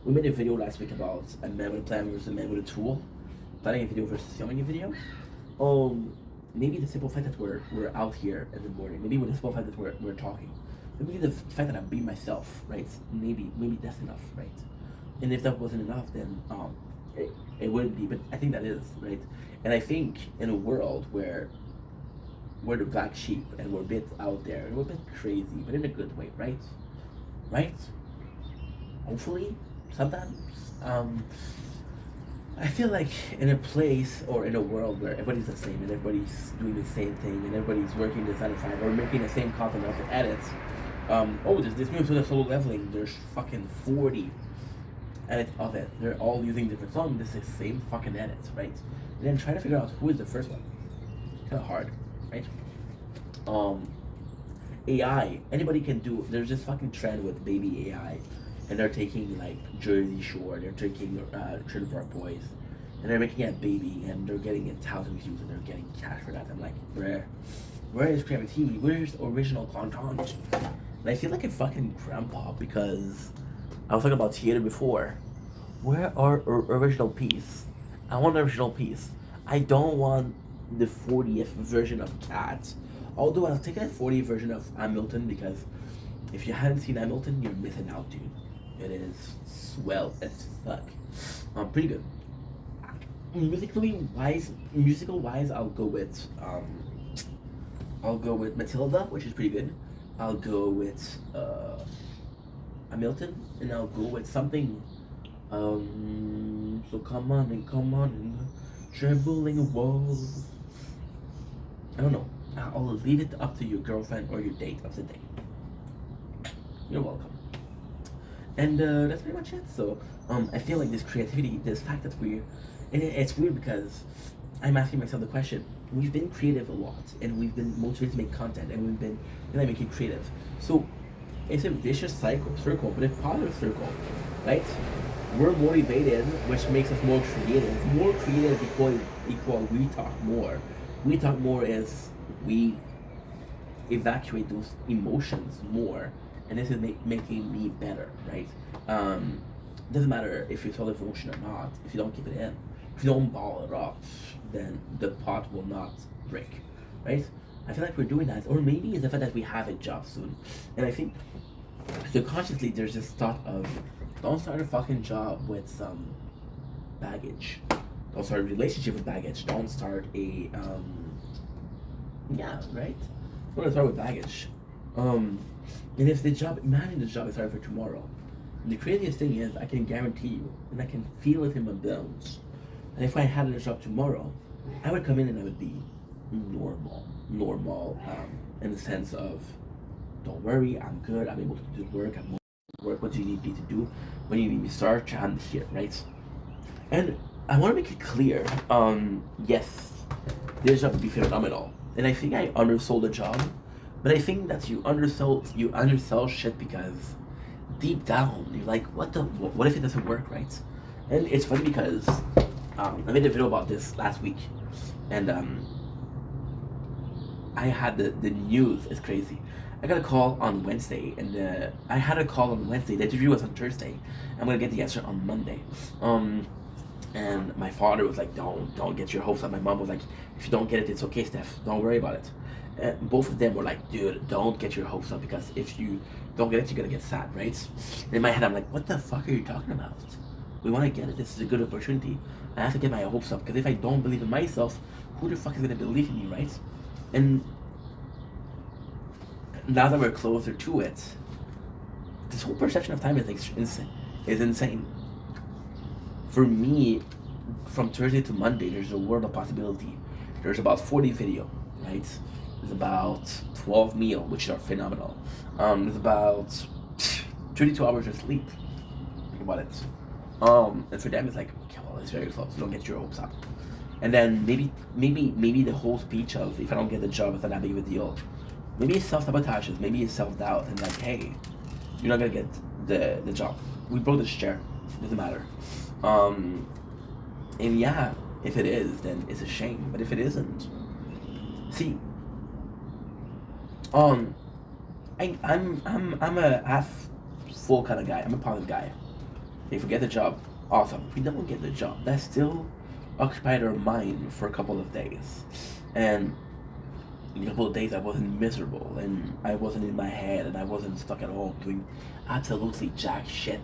We made a video last week about a man with a plan versus a man with a tool. Planning a video versus filming a video. Maybe the simple fact that we're out here in the morning. Maybe with the simple fact that we're talking. Maybe the fact that I'm being myself, right? Maybe that's enough, right? And if that wasn't enough, then it wouldn't be. But I think that is, right? And I think in a world where we're the black sheep and we're a bit out there and we're a bit crazy, but in a good way, right? Right? Hopefully, sometimes. I feel like in a place or in a world where everybody's the same and everybody's doing the same thing and everybody's working to satisfy or making the same content of the edits. There's this new episode of Solo Leveling. There's fucking 40 edits of it. They're all using different songs. This is the same fucking edits, right? And then try to figure out who is the first one. Kind of hard, right? AI. Anybody can do. There's this fucking trend with baby AI. And they're taking like Jersey Shore, they're taking Trailer Park Boys, and they're making a baby, and they're getting 1,000 views, and they're getting cash for that. I'm like, where is creativity? Where's original content? And I feel like a fucking grandpa because I was talking about theater before. Where are original piece? I want an original piece. I don't want the 40th version of Cats. Although I'll take a 40th version of Hamilton because if you haven't seen Hamilton, you're missing out, dude. It is swell as fuck. Pretty good. Musical wise, I'll go with Matilda, which is pretty good. I'll go with Hamilton, and I'll go with something. So come on and trembling walls. I don't know. I'll leave it up to your girlfriend or your date of the day. You're welcome. And that's pretty much it. So I feel like this creativity, this fact that it's weird because I'm asking myself the question, we've been creative a lot and we've been motivated to make content and we've been making creative. So it's a vicious circle, but a positive circle, right? We're motivated, which makes us more creative. More creative equal we talk more. We talk more as we evacuate those emotions more. And this is making me better, right? Doesn't matter if you feel the emotion or not. If you don't keep it in, if you don't ball it up, then the pot will not break, right? I feel like we're doing that, or maybe it's the fact that we have a job soon. And I think subconsciously there's this thought of don't start a fucking job with some baggage. Don't start a relationship with baggage. Don't start a right? Don't start with baggage. And if the job, imagine the job is starting for tomorrow. And the craziest thing is, I can guarantee you, and I can feel it in my bones, and if I had a job tomorrow, I would come in and I would be normal, in the sense of, don't worry, I'm good, I'm able to do work, I'm able to work, what do you need me to do? When you need me to start, I'm here, right? And I want to make it clear, yes, this job would be phenomenal. And I think I undersold the job, but I think that you undersell shit because deep down you're like, what if it doesn't work, right? And it's funny because I made a video about this last week, and I had the news. It's crazy. I got a call on Wednesday, and I had a call on Wednesday. The interview was on Thursday. I'm gonna get the answer on Monday. And my father was like, don't get your hopes up. My mom was like, if you don't get it, it's okay, Steph. Don't worry about it. And both of them were like, dude, don't get your hopes up, because if you don't get it, you're gonna get sad, right? And in my head, I'm like, what the fuck are you talking about? We want to get it. This is a good opportunity. I have to get my hopes up, because if I don't believe in myself, who the fuck is gonna believe in me, right? And now that we're closer to it, this whole perception of time is insane. For me, from Thursday to Monday, there's a world of possibility. There's about 40 video, right? There's about 12 meal, which are phenomenal. There's about 32 hours of sleep. Think about it. And for them, it's like, okay, well, it's very close. Don't get your hopes up. And then maybe the whole speech of, if I don't get the job, it's not that big of a deal. Maybe it's self-sabotages. Maybe it's self-doubt. And like, hey, you're not gonna get the job. We broke this chair. Doesn't matter. And yeah, if it is, then it's a shame. But if it isn't, see, I'm a half full kind of guy. I'm a positive guy. If we get the job, awesome. If we don't get the job, that still occupied our mind for a couple of days. And in a couple of days, I wasn't miserable, and I wasn't in my head, and I wasn't stuck at home doing absolutely jack shit.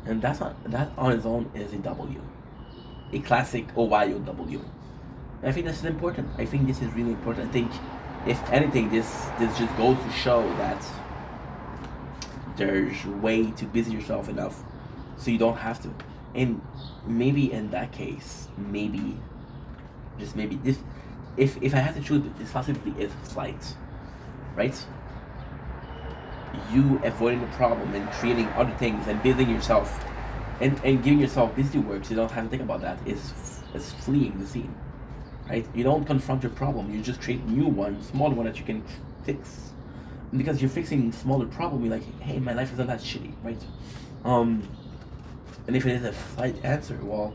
And that on its own is a W, a classic Ohio W. And I think this is important. I think this is really important. I think, if anything, this just goes to show that there's a way to busy yourself enough so you don't have to. And maybe in that case, just maybe this, if I have to choose, this possibility is flight, right? You avoiding the problem and creating other things and busying yourself and giving yourself busy work so you don't have to think about that is fleeing the scene, right? You don't confront your problem, you just create new one, smaller one that you can fix. And because you're fixing smaller problem, you're like, hey, my life isn't that shitty, right? And if it is a flight answer, well,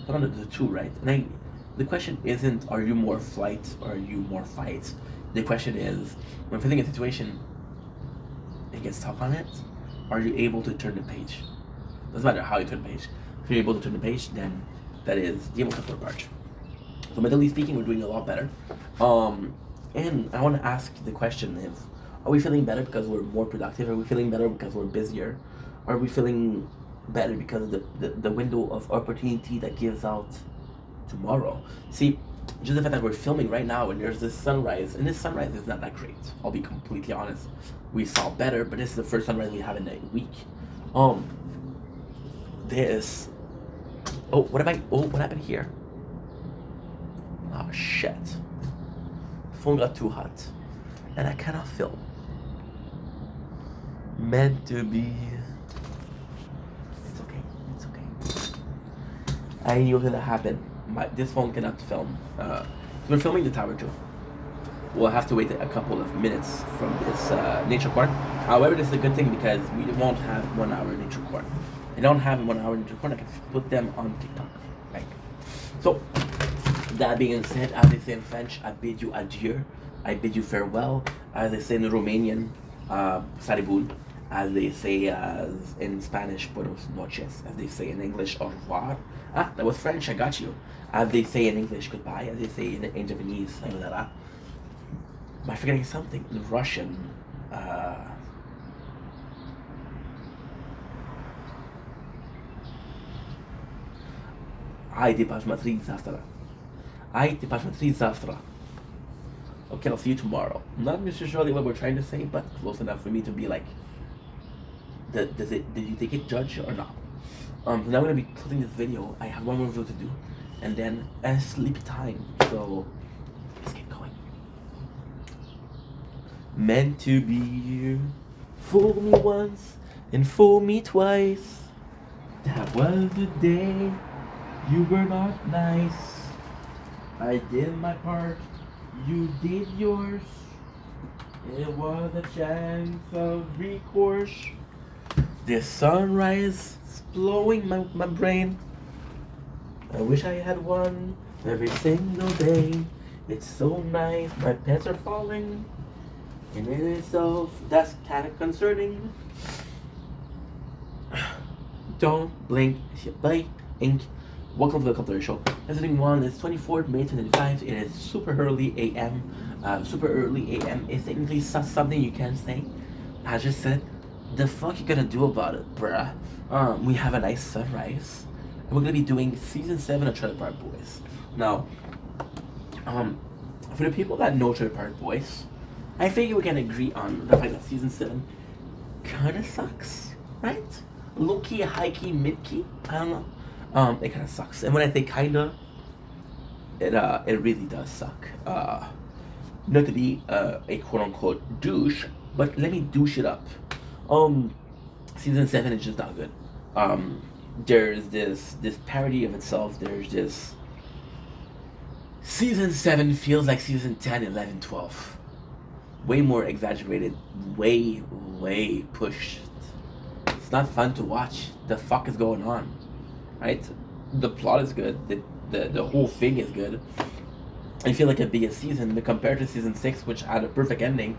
one of the two, right? And the question isn't, are you more flight or are you more fight? The question is, when facing a situation, it gets tough on it, are you able to turn the page? Doesn't matter how you turn the page. If you're able to turn the page, then that is the emotional part. So mentally speaking, we're doing a lot better. And I want to ask the question: if are we feeling better because we're more productive? Are we feeling better because we're busier? Are we feeling better because of the window of opportunity that gives out tomorrow? See, just the fact that we're filming right now and there's this sunrise, and this sunrise is not that great. I'll be completely honest. We saw better, but this is the first sunrise we have in a week. This. Oh, what happened here? Oh shit. Phone got too hot, and I cannot film. Meant to be. It's okay. It's okay. I knew it was gonna happen. This phone cannot film. We're filming the tower too. We'll have to wait a couple of minutes from this nature corner. However, this is a good thing because we won't have 1 hour nature corner. I don't have 1 hour nature corner. I can put them on TikTok, right? So, that being said, as they say in French, I bid you adieu. I bid you farewell. As they say in Romanian, salibun. As they say in Spanish, buenos noches. As they say in English, au revoir. Ah, that was French, I got you. As they say in English, goodbye. As they say in Japanese, sayonara. Am I forgetting something? In Russian, Ajde pasmatri zavtra. Ajde pasmatri zavtra. Okay, I'll see you tomorrow. Not necessarily what we're trying to say, but close enough for me to be like, did you take it, judge, or not? So now I'm gonna be closing this video. I have one more video to do, and then sleepy time. So meant to be. Fool me once and fool me twice. That was the day you were not nice. I did my part, you did yours. It was a chance of recourse. The sunrise is blowing my brain. I wish I had one every single day. It's so nice, my pets are falling. And in itself, that's kind of concerning. Don't blink, blink. Welcome to the Cutlery Show. Episode 1 is 24th May 2025. It is super early AM. Super early AM is technically something you can say. I just said, the fuck you gonna do about it, bruh? We have a nice sunrise. And we're gonna be doing season 7 of Trailer Park Boys. Now, for the people that know Trailer Park Boys, I figure we can agree on the fact that season 7 kinda sucks, right? Low key, high key, mid key. I don't know. It kind of sucks, and when I say kinda, it really does suck. Not to be a quote unquote douche, but let me douche it up. Season 7 is just not good. There's this parody of itself. There's this. Season 7 feels like season 10, 11, 12. Way more exaggerated. Way pushed. It's not fun to watch. The fuck is going on? Right? The plot is good. The whole thing is good. I feel like it'd be a season, but compared to season 6, which had a perfect ending,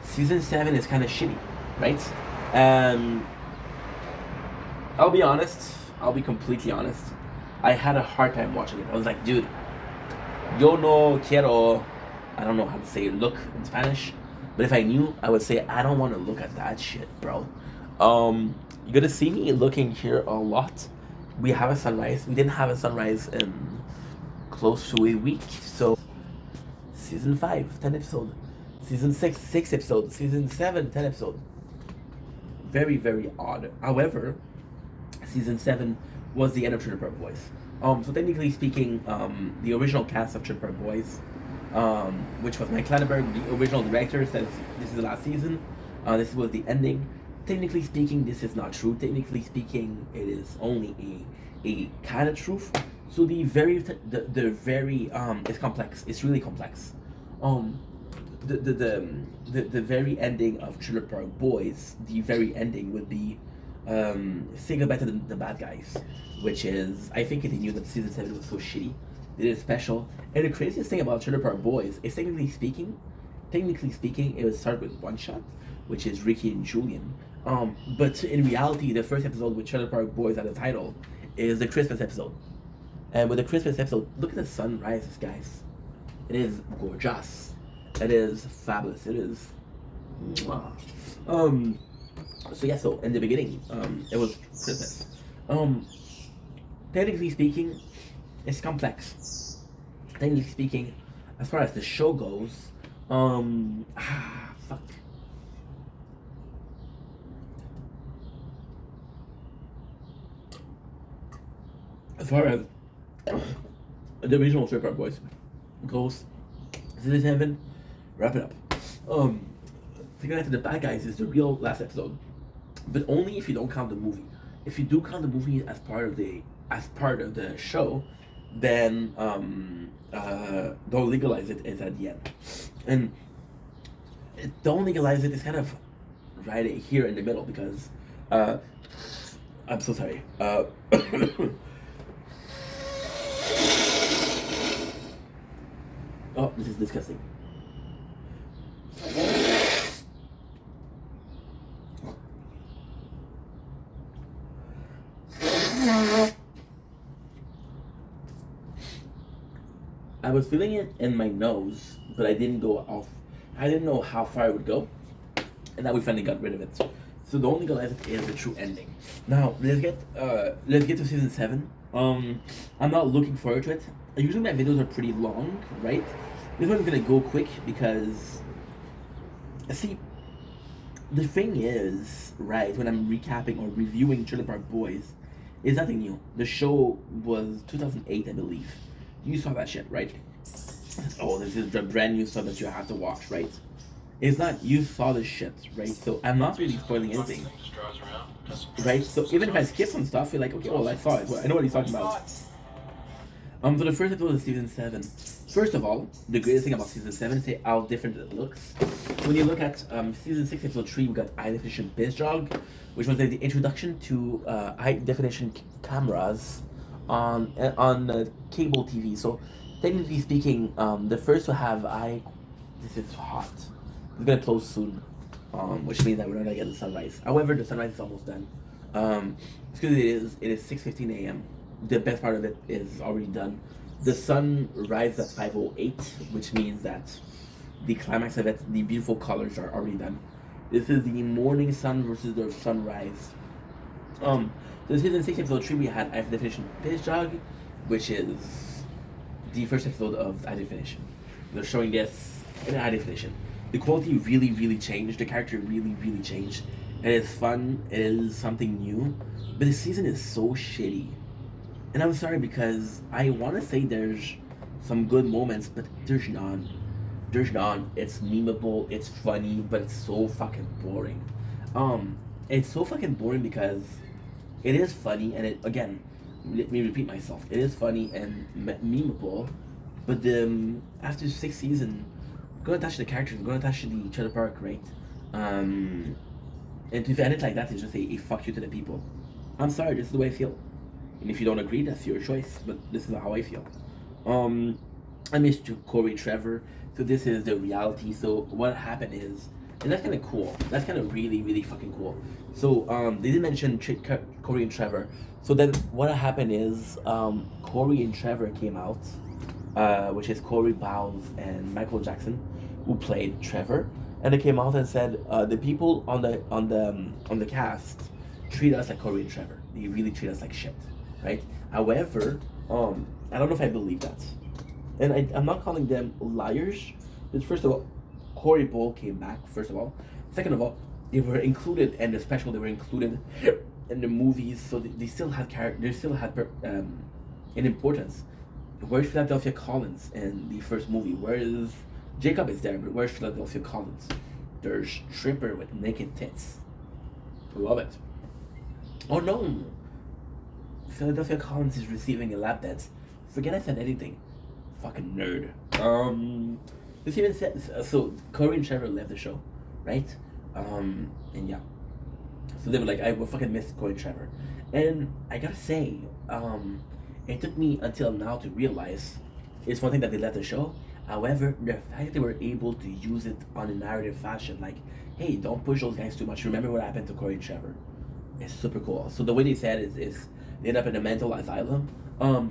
season 7 is kind of shitty, right? I'll be honest. I'll be completely honest. I had a hard time watching it. I was like, dude, yo no quiero. I don't know how to say look in Spanish, but if I knew, I would say I don't want to look at that shit, bro. You're gonna see me looking here a lot. We have a sunrise. We didn't have a sunrise in close to a week. So, season 5, 10 episode. Season 6, 6 episodes. Season 7, 10 episodes. Very odd. However, season 7 was the end of Trailer Park Boys. So technically speaking, the original cast of Trailer Park Boys, which was Mike Clattenburg, the original director, says this is the last season. This was the ending. Technically speaking, this is not true. Technically speaking, it is only a kind of truth. So the very it's complex. It's really complex. The very ending of Trailer Park Boys, the very ending would be say goodbye to the bad guys, which is, I think they knew that season 7 was so shitty. They did it special. And the craziest thing about Trailer Park Boys is technically speaking, it would start with one shot, which is Ricky and Julian. But in reality, the first episode with Trailer Park Boys at the title is the Christmas episode. And with the Christmas episode, look at the sunrises, guys. It is gorgeous. It is fabulous. It is. Mwah. So yeah, so in the beginning, it was Christmas. Technically speaking, it's complex. Technically speaking, as far as the show goes, fuck. As far as the original Trailer Park Boys goes, season 7, wrap it up. Thinking after the bad guys is the real last episode, but only if you don't count the movie. If you do count the movie as part of the show, then don't legalize it is at the end, and don't legalize it is kind of right here in the middle because I'm so sorry. Oh, this is disgusting. I was feeling it in my nose, but I didn't go off. I didn't know how far it would go, and now we finally got rid of it. So the only goal is the true ending. Now let's get to season 7. I'm not looking forward to it. Usually my videos are pretty long, right? This one's gonna go quick because, see, the thing is, right, when I'm recapping or reviewing Trailer Park Boys, it's nothing new. The show was 2008, I believe. You saw that shit, right? Oh, this is the brand new stuff that you have to watch, right? It's not you saw the shit, right? So I'm not really spoiling anything, right? So even if I skip some stuff, you're like, okay, well I saw it. Well, I know what he's talking about. For the first episode of season 7, first of all, the greatest thing about season 7 is how different it looks. When you look at season 6, episode 3, we got high definition Bizjog, which was like the introduction to high definition cameras on cable TV. So technically speaking, the first to have high. This is hot. It's gonna close soon, which means that we're not gonna get the sunrise. However, the sunrise is almost done. Because it is 6:15 a.m. The best part of it is already done. The sun rises at 5:08, which means that the climax of it, the beautiful colors are already done. This is the morning sun versus the sunrise. So season 6, episode 3, we had high definition Bizjog, which is the first episode of high definition. They're showing this in high definition. The quality really, really changed. The character really, really changed. It is fun. It is something new. But the season is so shitty. And I'm sorry because I want to say there's some good moments, but there's none. There's none. It's memeable. It's funny, but it's so fucking boring. It's so fucking boring because it is funny, and it again, let me repeat myself. It is funny and memeable, but after 6 seasons, gonna touch the characters, gonna touch the trailer park, right? And to end it like that is just a fuck you to the people. I'm sorry, this is the way I feel. And if you don't agree, that's your choice. But this is how I feel. I missed Corey Trevor. So this is the reality. So what happened is, and that's kind of cool. That's kind of really, really fucking cool. So they did mention Corey and Trevor. So then what happened is Corey and Trevor came out, which is Corey Bowles and Michael Jackson, who played Trevor, and they came out and said the people on the cast treat us like Corey and Trevor. They really treat us like shit, right? However, I don't know if I believe that, and I'm not calling them liars. But first of all, Corey Bull came back. First of all, second of all, they were included in the special. They were included in the movies, so they still had character. They still had an importance. Where's Philadelphia Collins in the first movie? Where's Jacob is there, but where's Philadelphia Collins? There's stripper with naked tits. Love it. Oh no! Philadelphia Collins is receiving a lap dance. Forget I said anything. Fucking nerd. This even says so. Corey and Trevor left the show, right? And yeah. So they were like, I will fucking miss Corey and Trevor, and I gotta say, it took me until now to realize it's one thing that they left the show. However, the fact that they were able to use it on a narrative fashion, like, hey, don't push those guys too much. Remember what happened to Corey and Trevor. It's super cool. So the way they said is they end up in a mental asylum.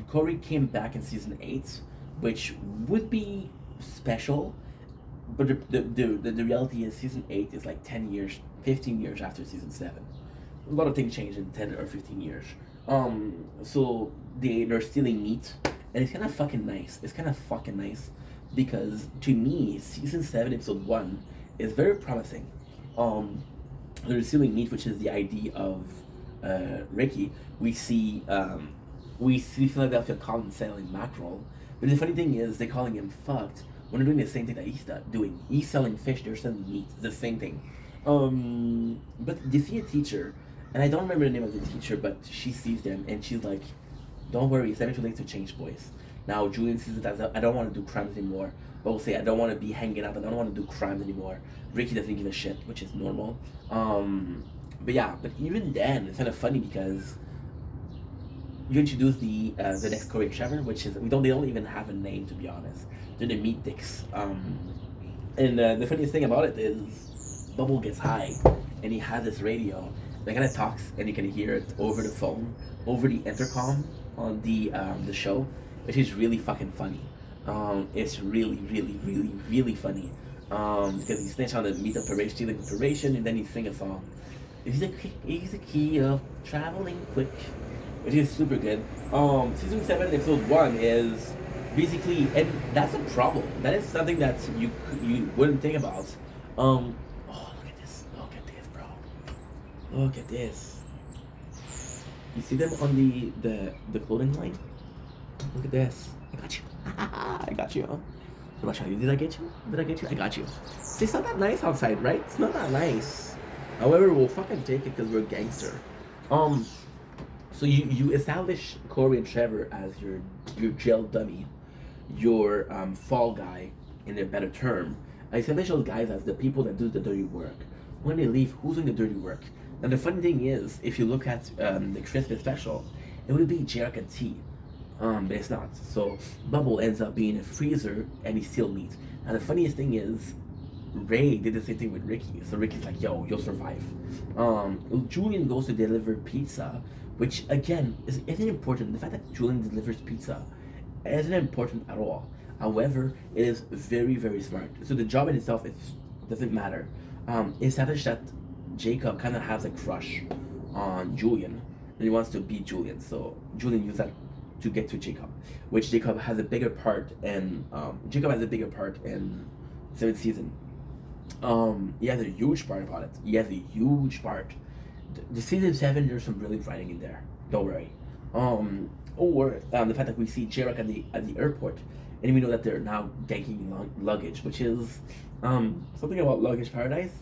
Corey came back in season 8, which would be special, but the reality is season 8 is like 10 years, 15 years after season 7. A lot of things changed in 10 or 15 years. So they're stealing meat, and it's kind of fucking nice. It's kind of fucking nice because to me, season 7, episode 1 is very promising. They're stealing meat, which is the idea of Ricky. We see Philadelphia Collins selling mackerel, but the funny thing is they're calling him fucked when they're doing the same thing that he's doing. He's selling fish, they're selling meat. It's the same thing. But they see a teacher, and I don't remember the name of the teacher, but she sees them and she's like, don't worry, it's never too late to change, boys. Now Julian sees it as I don't want to do crimes anymore. But we'll say I don't want to be hanging out, I don't want to do crimes anymore. Ricky doesn't give a shit, which is normal. But yeah, but even then it's kind of funny because you introduce the next Corey and Trevor, which is they don't even have a name, to be honest. They're the meat dicks. And the funniest thing about it is Bubble gets high and he has this radio that kind of talks, and you can hear it over the phone, over the intercom on the show, which is really fucking funny. It's really, really, really, really funny. Because he snitched on the meat operation, stealing operation, and then he sing a song. He's a key of traveling quick, which is super good. Season 7, episode 1 is basically, and that's a problem. That is something that you wouldn't think about. Oh, look at this, bro. Look at this. You see them on the clothing line? Look at this. I got you. I got you. I'm not sure. Did I get you? Did I get you? I got you. See, it's not that nice outside, right? It's not that nice. However, we'll fucking take it because we're gangster. So you establish Corey and Trevor as your jail dummy, your fall guy, in a better term. I establish those guys as the people that do the dirty work. When they leave, who's doing the dirty work? Now the funny thing is, if you look at the Christmas special, it would be Jarek and T. But it's not. So Bubble ends up being a freezer and he's still meat. And the funniest thing is, Ray did the same thing with Ricky. So Ricky's like, yo, you'll survive. Julian goes to deliver pizza, which again isn't important. The fact that Julian delivers pizza isn't important at all. However, it is very, very smart. So the job in itself doesn't matter. Established that Jacob kind of has a crush on Julian, and he wants to beat Julian. So Julian used that to get to Jacob, which Jacob has a bigger part in. Jacob has a bigger part in 7th season. He has a huge part about it. He has a huge part. The season 7, there's some really writing in there. Don't worry. Or the fact that we see Jarek at the airport, and we know that they're now ganking luggage, which is something about Luggage Paradise.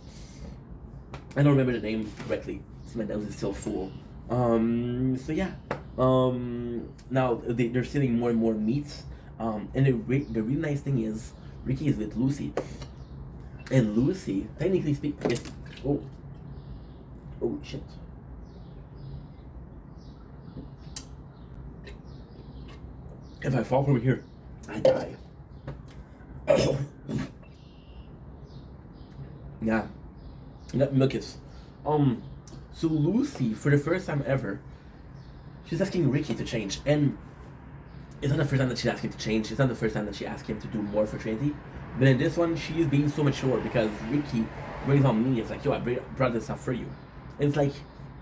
I don't remember the name correctly. So my nose is still full. So yeah. Now they're stealing more and more meats. And the really nice thing is Ricky is with Lucy. And Lucy, technically speaking, is oh shit. If I fall from here, I die. Yeah. Milkus. So Lucy, for the first time ever, she's asking Ricky to change. And it's not the first time that she's asking to change. It's not the first time that she asked him to do more for Trinity. But in this one, she is being so mature because Ricky brings on me. It's like, yo, I brought this stuff for you. And it's like,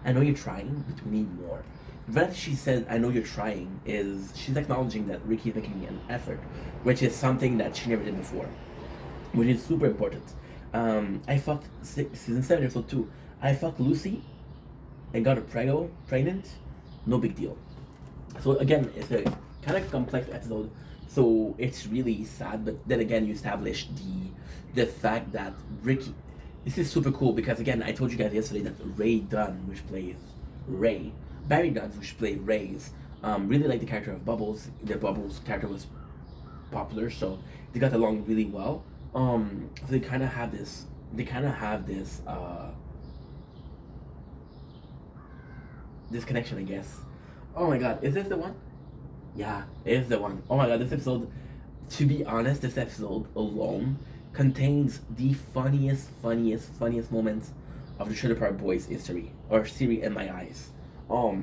I know you're trying, but we need more. The fact that she said, I know you're trying, is she's acknowledging that Ricky is making an effort, which is something that she never did before, which is super important. I fucked season 7, episode 2. I fucked Lucy and got her pregnant. No big deal. So again, it's a kind of complex episode. So it's really sad, but then again, you establish the fact that Ricky. This is super cool because again, I told you guys yesterday that Ray Dunn, which plays Ray, Barry Dunn, which played Ray's, really liked the character of Bubbles. The Bubbles character was popular, so they got along really well. So they kind of have this. This connection, I guess. Oh my God, is this the one? Yeah, it is the one. Oh my God, this episode. To be honest, this episode alone contains the funniest moments of the Trailer Park Boys history or series in my eyes. So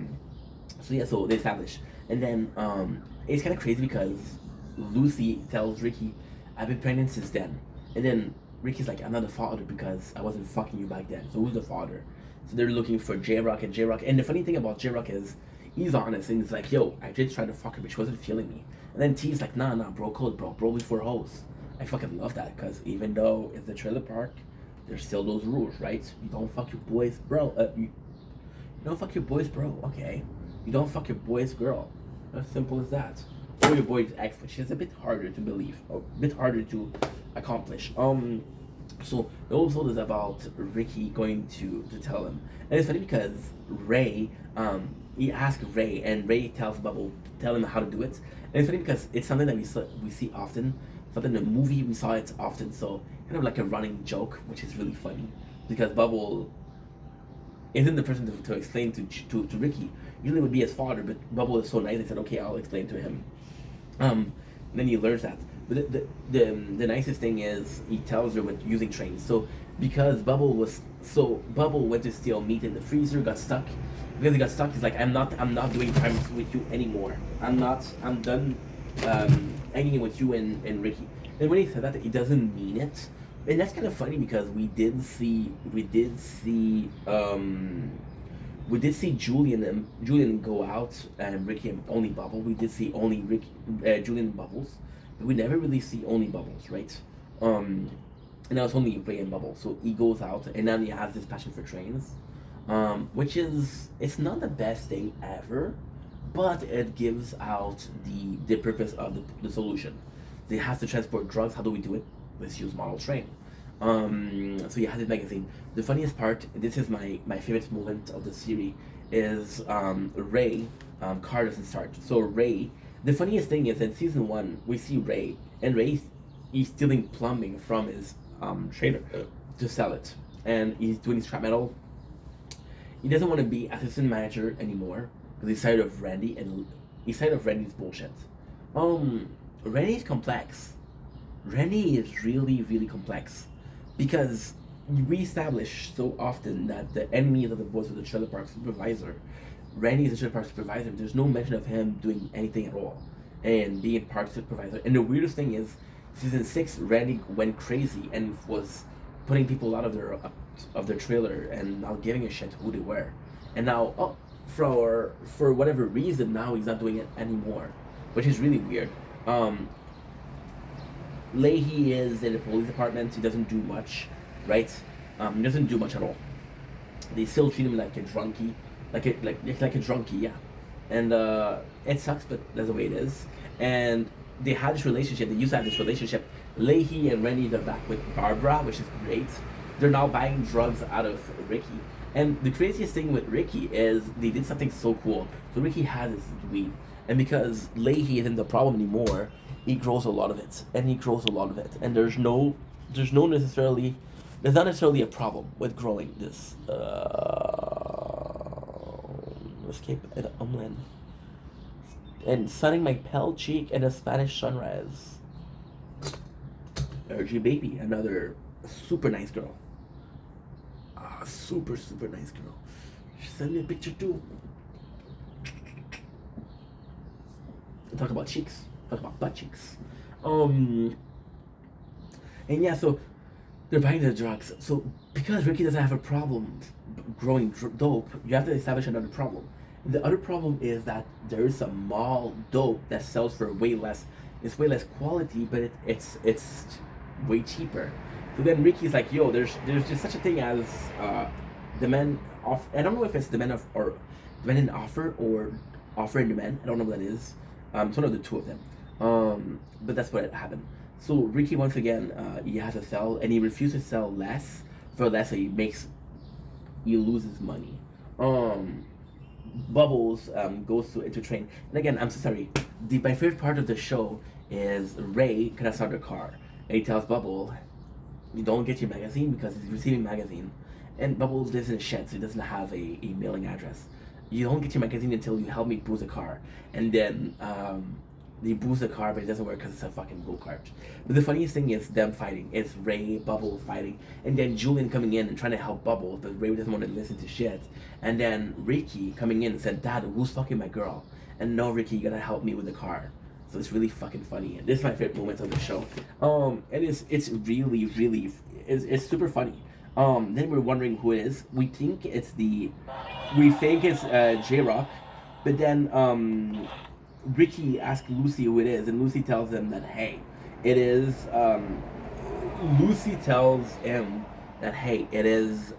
yeah, so they establish, and then it's kind of crazy because Lucy tells Ricky, "I've been pregnant since then," and then Ricky's like, "I'm not the father because I wasn't fucking you back then. So who's the father?" So they're looking for J-Rock, and the funny thing about J-Rock is he's honest and he's like, "Yo, I did try to fuck her, but she wasn't feeling me." And then T's like, "Nah, bro, code, bro before hoes." I fucking love that because even though it's a trailer park, there's still those rules, right? You don't fuck your boys, bro. You don't fuck your boys, bro. Okay. You don't fuck your boy's girl. As simple as that. Or your boy's ex, which is a bit harder to believe, or a bit harder to accomplish. So the whole episode is about Ricky going to tell him, and it's funny because Ray, he asks Ray, and Ray tells Bubble, tell him how to do it. And it's funny because it's something that we see often. Something in the movie we saw it often. So kind of like a running joke, which is really funny because Bubble isn't the person to explain to Ricky. Usually it would be his father, but Bubble is so nice. They said, okay, I'll explain to him. Then he learns that. But the nicest thing is he tells her with using trains. So because Bubble went to steal meat in the freezer, got stuck. Because he got stuck, he's like, I'm not doing time with you anymore. I'm done hanging with you and Ricky. And when he said that, he doesn't mean it. And that's kind of funny because we did see Julian go out and Ricky and only Bubble. We did see only Julian and Bubbles, but we never really see only Bubbles, right? And now it's only Ray and Bubble. So he goes out and now he has this passion for trains, which is, it's not the best thing ever, but it gives out the purpose of the solution. they have to transport drugs. How do we do it? Let's use model train. So you have this magazine. The funniest part, this is my favorite moment of the series, is Ray. Car doesn't start. So Ray. The funniest thing is in season 1 we see Ray, and Ray he's stealing plumbing from his trader to sell it, and he's doing scrap metal. He doesn't want to be assistant manager anymore because he's tired of Randy and he's tired of Randy's bullshit. Randy's complex. Randy is really, really complex because we establish so often that the enemy of the boys was the trailer park supervisor. Randy is the trailer park supervisor. There's no mention of him doing anything at all and being park supervisor. And the weirdest thing is, season 6, Randy went crazy and was putting people out of their trailer and not giving a shit who they were. And now, for whatever reason, now he's not doing it anymore, which is really weird. Leahy is in the police department. He doesn't do much, right? He doesn't do much at all. They still treat him like a drunkie, like a drunkie, yeah. And it sucks, but that's the way it is. And they had this relationship. They used to have this relationship. Leahy and Randy, they're back with Barbara, which is great. They're now buying drugs out of Ricky. And the craziest thing with Ricky is they did something so cool. So Ricky has his weed, and because Leahy isn't the problem anymore, he grows a lot of it, and he grows a lot of it. And there's not necessarily a problem with growing this. Escape at Umland and sunning my pale cheek in a Spanish sunrise. RG Baby, another super nice girl. Super nice girl. She sent me a picture too. Talk about cheeks. Talk about butt cheeks. And yeah, so they're buying the drugs. So because Ricky doesn't have a problem growing dope, you have to establish another problem. The other problem is that there is some mall dope that sells for way less. It's way less quality, but it's way cheaper. So then Ricky's like, yo, there's just such a thing as demand off. I don't know if it's demand of or demand and offer or offer and demand. I don't know what that is. It's one of the two of them. But that's what happened. So Ricky once again, he has to sell, and he refuses to sell less for less. So he loses money. Bubbles goes into train, and again, I'm so sorry. My favorite part of the show is Ray cannot start the car, and he tells Bubble, "You don't get your magazine because he's receiving magazine." And Bubbles lives in a shed, so he doesn't have a mailing address. You don't get your magazine until you help me boost the car, and then they boost the car, but it doesn't work because it's a fucking go-kart. But the funniest thing is them fighting. It's Ray, Bubbles fighting, and then Julian coming in and trying to help Bubbles, but Ray doesn't want to listen to shit. And then Ricky coming in and said, "Dad, who's fucking my girl?" And no, Ricky, you gotta help me with the car. So it's really fucking funny, and this is my favorite moment of the show. And it's really it's super funny. Then we're wondering who it is. We think it's J-Rock, but then Ricky asks Lucy who it is, and Lucy tells him that, hey, it is. Lucy tells him that, hey, it is.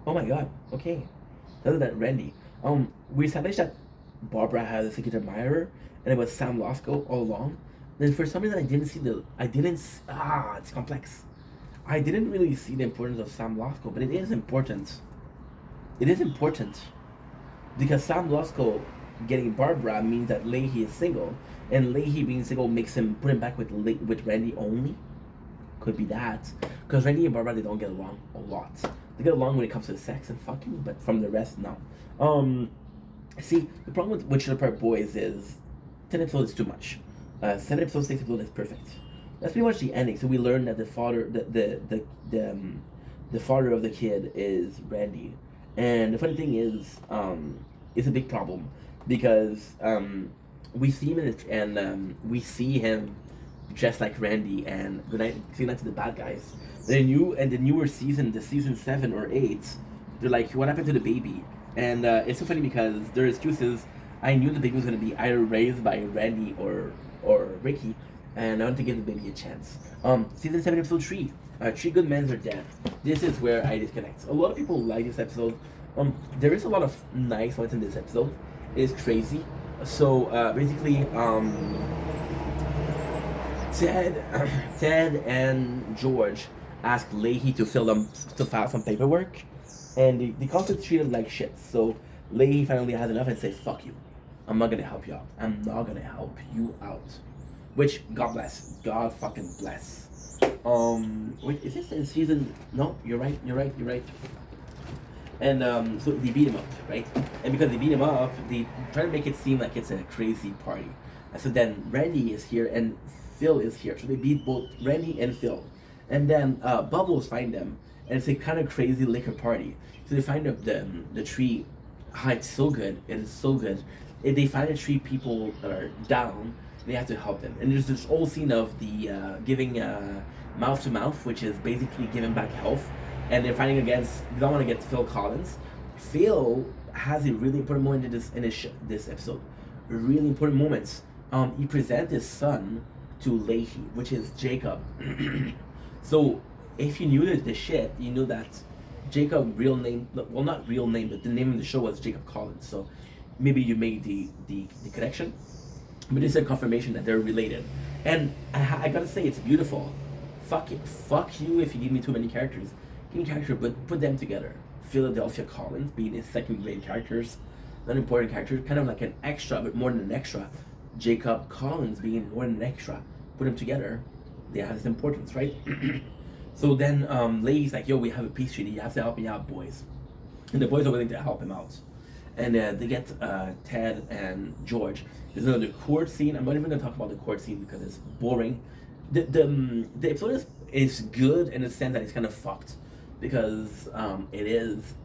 Oh my god. Okay, tells that Randy. We established that Barbara has a secret admirer, and it was Sam Losco all along. Then for some reason it's complex. I didn't really see the importance of Sam Losco, but it is important. It is important because Sam Losco getting Barbara means that Leahy is single, and Leahy being single makes him put him back with Randy only. Could be that because Randy and Barbara, they don't get along a lot. They get along when it comes to sex and fucking, but from the rest, no. See, the problem with Trailer Park Boys is 10 episodes is too much. 7 episodes, 6 episodes is perfect. That's pretty much the ending. So we learn that the father of the kid is Randy. And the funny thing is, it's a big problem because we see him we see him dressed like Randy and say that to the bad guys. The newer season, the season 7 or 8, they're like, what happened to the baby? And it's so funny because their excuse is, I knew the baby was gonna be either raised by Randy or Ricky, and I want to give the baby a chance. Season 7, episode 3. 3 good men are dead. This is where I disconnect. A lot of people like this episode. There is a lot of nice ones in this episode. It is crazy. So basically, Ted, Ted and George asked Leahy to file some paperwork, and they constantly treat him like shit. So Leahy finally has enough and says, "Fuck you, I'm not gonna help you out. I'm not gonna help you out." Which God bless, God fucking bless. Wait, is this in season? No, you're right. You're right. You're right. And so they beat him up, right? And because they beat him up, they try to make it seem like it's a crazy party. And so then Randy is here and Phil is here. So they beat both Randy and Phil. And then Bubbles find them, and it's a kind of crazy liquor party. So they find the tree. Ah, it's so good. It is so good. If they find the tree people that are down, they have to help them. And there's this whole scene of the giving mouth to mouth, which is basically giving back health, and they're fighting against. They don't want to get Phil Collins. Phil has a really important moment this episode. Really important moments. He presents his son to Leahy, which is Jacob. So if you knew the shit, you knew that Jacob real name, well, not real name, but the name of the show was Jacob Collins. So maybe you made the connection, but it's a confirmation that they're related. And I gotta say, it's beautiful. Fuck it, fuck you if you give me too many characters. Give me character, but put them together. Philadelphia Collins being his second grade characters, not important character, kind of like an extra, but more than an extra. Jacob Collins being more than an extra. Put them together, they have this importance, right? So then Leahy's like, yo, we have a peace treaty, you have to help me out, boys. And the boys are willing to help him out. And they get Ted and George. There's another court scene. I'm not even going to talk about the court scene because it's boring. The episode is good in the sense that it's kind of fucked. Because it is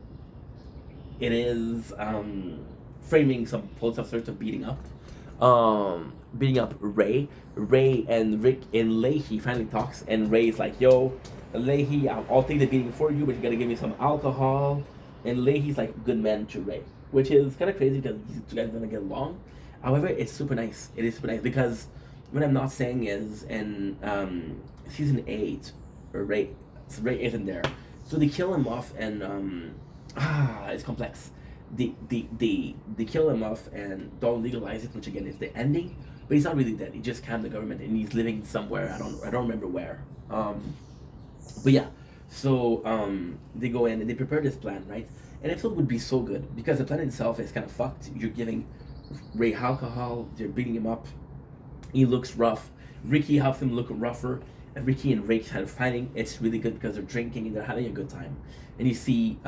framing some police officers of beating up Ray and Rick and Leahy finally talks, and Ray's like, yo, Leahy, I'll take the beating for you, but you gotta give me some alcohol. And Leahy's like good man to Ray, which is kind of crazy because these two guys are gonna get along. However, it's super nice. It is super nice because what I'm not saying is in season 8, Ray isn't there, so they kill him off, and it's complex. They kill him off and don't legalize it, which again is the ending. But he's not really dead. He just canned the government and he's living somewhere. I don't remember where. But yeah, so they go in and they prepare this plan, right? And episode would be so good because the plan itself is kind of fucked. You're giving Ray alcohol. They're beating him up. He looks rough. Ricky helps him look rougher. And Ricky and Ray kind of fighting. It's really good because they're drinking and they're having a good time. And you see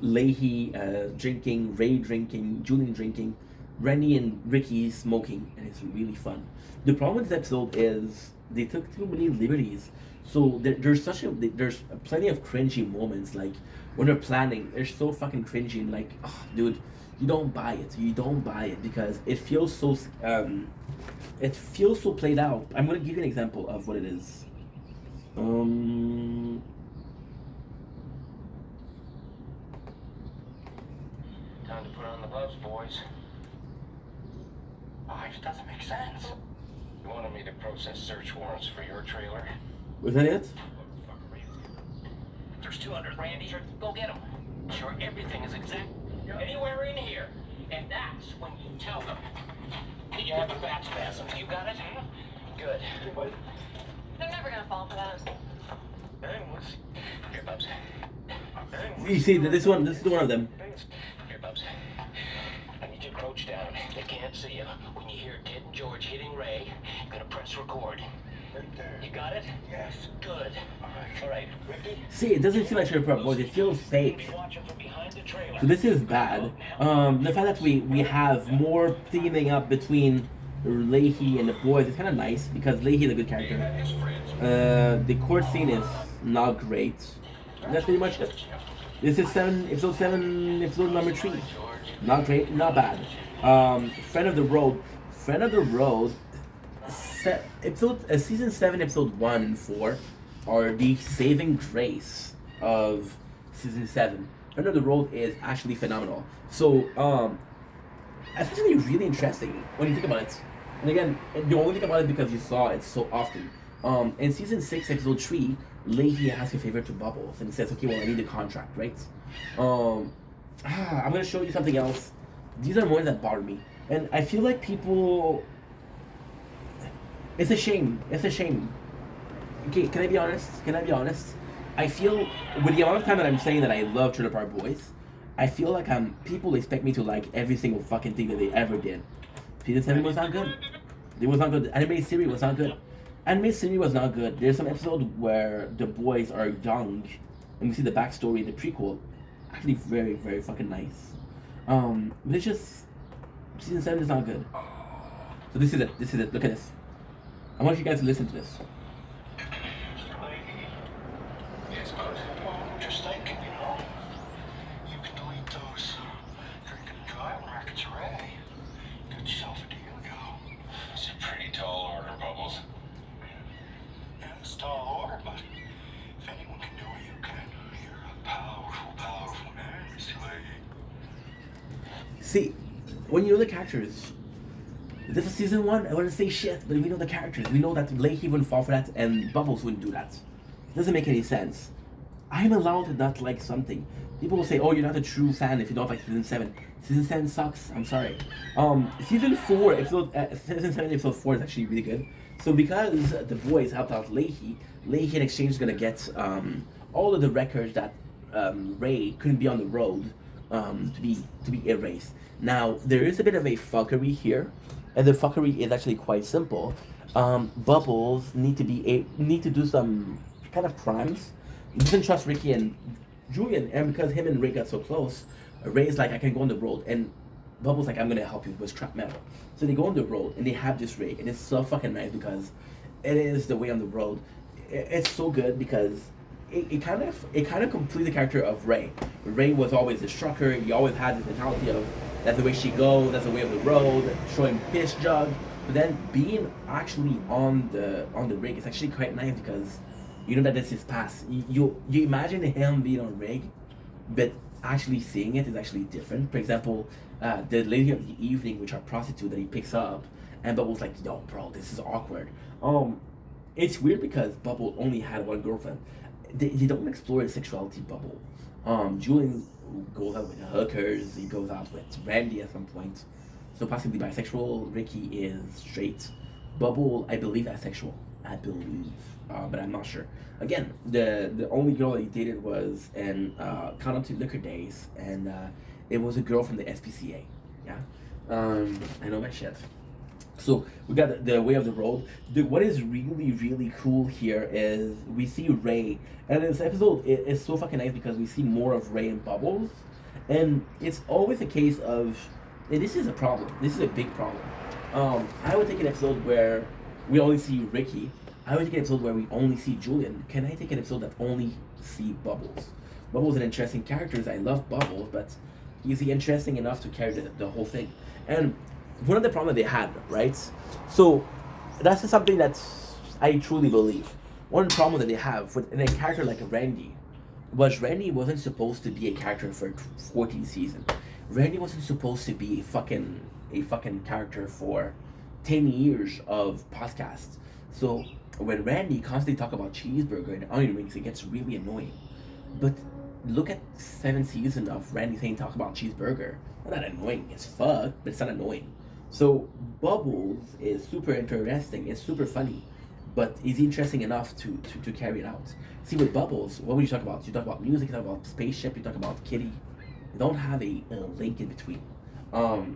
Leahy drinking, Ray drinking, Julian drinking, Randy and Ricky smoking, and it's really fun. The problem with this episode is they took too many liberties. So there's plenty of cringy moments, like when they're planning, they're so fucking cringy and like, oh, dude, you don't buy it. You don't buy it because it feels so played out. I'm gonna give you an example of what it is. Time to put on the gloves, boys. Oh, it just doesn't make sense. You wanted me to process search warrants for your trailer? Was that it? There's 200 Randy. Go get them. Sure, everything is exact anywhere in here. And that's when you tell them that you have a back spasms. You got it? Good. They're never gonna fall for that. Hey, what's... Here, Bubs. You see, this is one of them. Here, Bubs. I need you to crouch down. They can't see you. When you hear Ted and George hitting Ray, you're gonna press record. Right there. You got it? Yes. Good. All right. Ricky? See, it doesn't feel like Trailer Park Boys. It feels fake. So this is bad. The fact that we have more theming up between Leahy and the boys is kind of nice because Leahy is a good character. The court scene is not great. That's pretty much it. This is episode 7, episode number 3. Not great, not bad. Friend of the Road. Season 7, episode 1 and 4 are the saving grace of season 7. Friend of the Road is actually phenomenal. So, it's actually really interesting when you think about it. And again, you only think about it because you saw it so often. In season 6, episode 3, Leahy asks a favor to Bubbles and he says, okay, well, I need a contract, right? I'm gonna show you something else. These are moments that bother me. And I feel like people. It's a shame. It's a shame. Okay, can I be honest? Can I be honest? I feel with the amount of time that I'm saying that I love Trailer Park Boys, I feel like people expect me to like every single fucking thing that they ever did. Season 7 was not good. It was not good. The animated series was not good. Animated series was not good. There's some episode where the boys are young, and we see the backstory in the prequel. Actually, very very fucking nice. But it's just season 7 is not good. So this is it. This is it. Look at this. I want you guys to listen to this. Yes, but just thinking, you know, you can delete those drinking and driving records, Ray. Get yourself a dealio. It's a pretty tall order, Bubbles. Yeah, it's a tall order, but if anyone can do it, you can. You're a powerful, powerful man, Mr. Leahy. See, when you know the characters, this is season 1. I wouldn't say shit, but we know the characters. We know that Leahy wouldn't fall for that, and Bubbles wouldn't do that. It doesn't make any sense. I'm allowed to not like something. People will say, "Oh, you're not a true fan if you don't like season 7." Season 7 sucks. I'm sorry. Season 4, season 7, episode 4 is actually really good. So because the boys helped out Leahy in exchange is gonna get all of the records that Ray couldn't be on the road to be erased. Now there is a bit of a fuckery here, and the fuckery is actually quite simple. Bubbles need to do some kind of crimes. He doesn't trust Ricky and Julian, and because him and Ray got so close, Ray's like, I can go on the road, and Bubbles like, I'm gonna help you with scrap metal. So they go on the road and they have this Ray, and it's so fucking nice because it is the way on the road. It's so good because it kind of completes the character of Ray. Ray was always a trucker. He always had this mentality of that's the way she goes, that's the way of the road, showing piss jug. But then being actually on the rig is actually quite nice because you know that this is past. You imagine him being on rig, but actually seeing it is actually different. For example, the lady of the evening, which are prostitute that he picks up, and Bubbles like, yo, bro, this is awkward. It's weird because Bubble only had one girlfriend. They don't explore the sexuality Bubble. Julian goes out with hookers. He goes out with Randy at some point. So possibly bisexual. Ricky is straight. Bubble, I believe, asexual. I believe, but I'm not sure. Again, the only girl that he dated was in Count Up to Liquor Days, and it was a girl from the SPCA. Yeah, I know my shit. So we got the way of the road. What is really really cool here is we see Ray, and this episode is so fucking nice because we see more of Ray and Bubbles, and it's always a case of, and this is a problem. This is a big problem. I would take an episode where we only see Ricky. I would take an episode where we only see Julian. Can I take an episode that only see Bubbles? Bubbles is an interesting character. I love Bubbles, but is he interesting enough to carry the whole thing? And one of the problems they had, right? So that's just something that I truly believe. One of the problems that they have with a character like Randy was Randy wasn't supposed to be a character for 14 seasons. Randy wasn't supposed to be a fucking character for 10 years of podcasts. So when Randy constantly talk about cheeseburger and onion rings, it gets really annoying. But look at 7 seasons of Randy saying talk about cheeseburger. Not annoying as fuck, but it's not annoying. So Bubbles is super interesting, it's super funny, but is he interesting enough to carry it out? See, with Bubbles, what would you talk about? You talk about music, you talk about spaceship, you talk about kitty. You don't have a link in between. So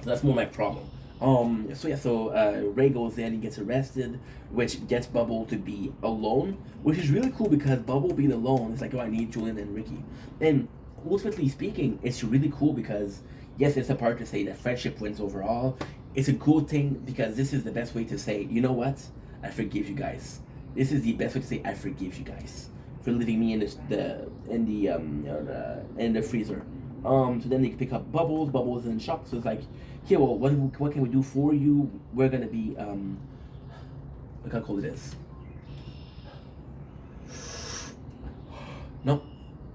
that's more my problem. So Ray goes in, he gets arrested, which gets Bubble to be alone, which is really cool because Bubble being alone is like, oh, I need Julian and Ricky. And ultimately speaking, it's really cool because yes, it's a part to say that friendship wins overall. It's a cool thing because this is the best way to say, you know what? I forgive you guys. This is the best way to say I forgive you guys for leaving me in the freezer. So then they pick up Bubbles. Bubbles is in shock. So it's like, here, well, what can we do for you? We're gonna be what can I call this? No,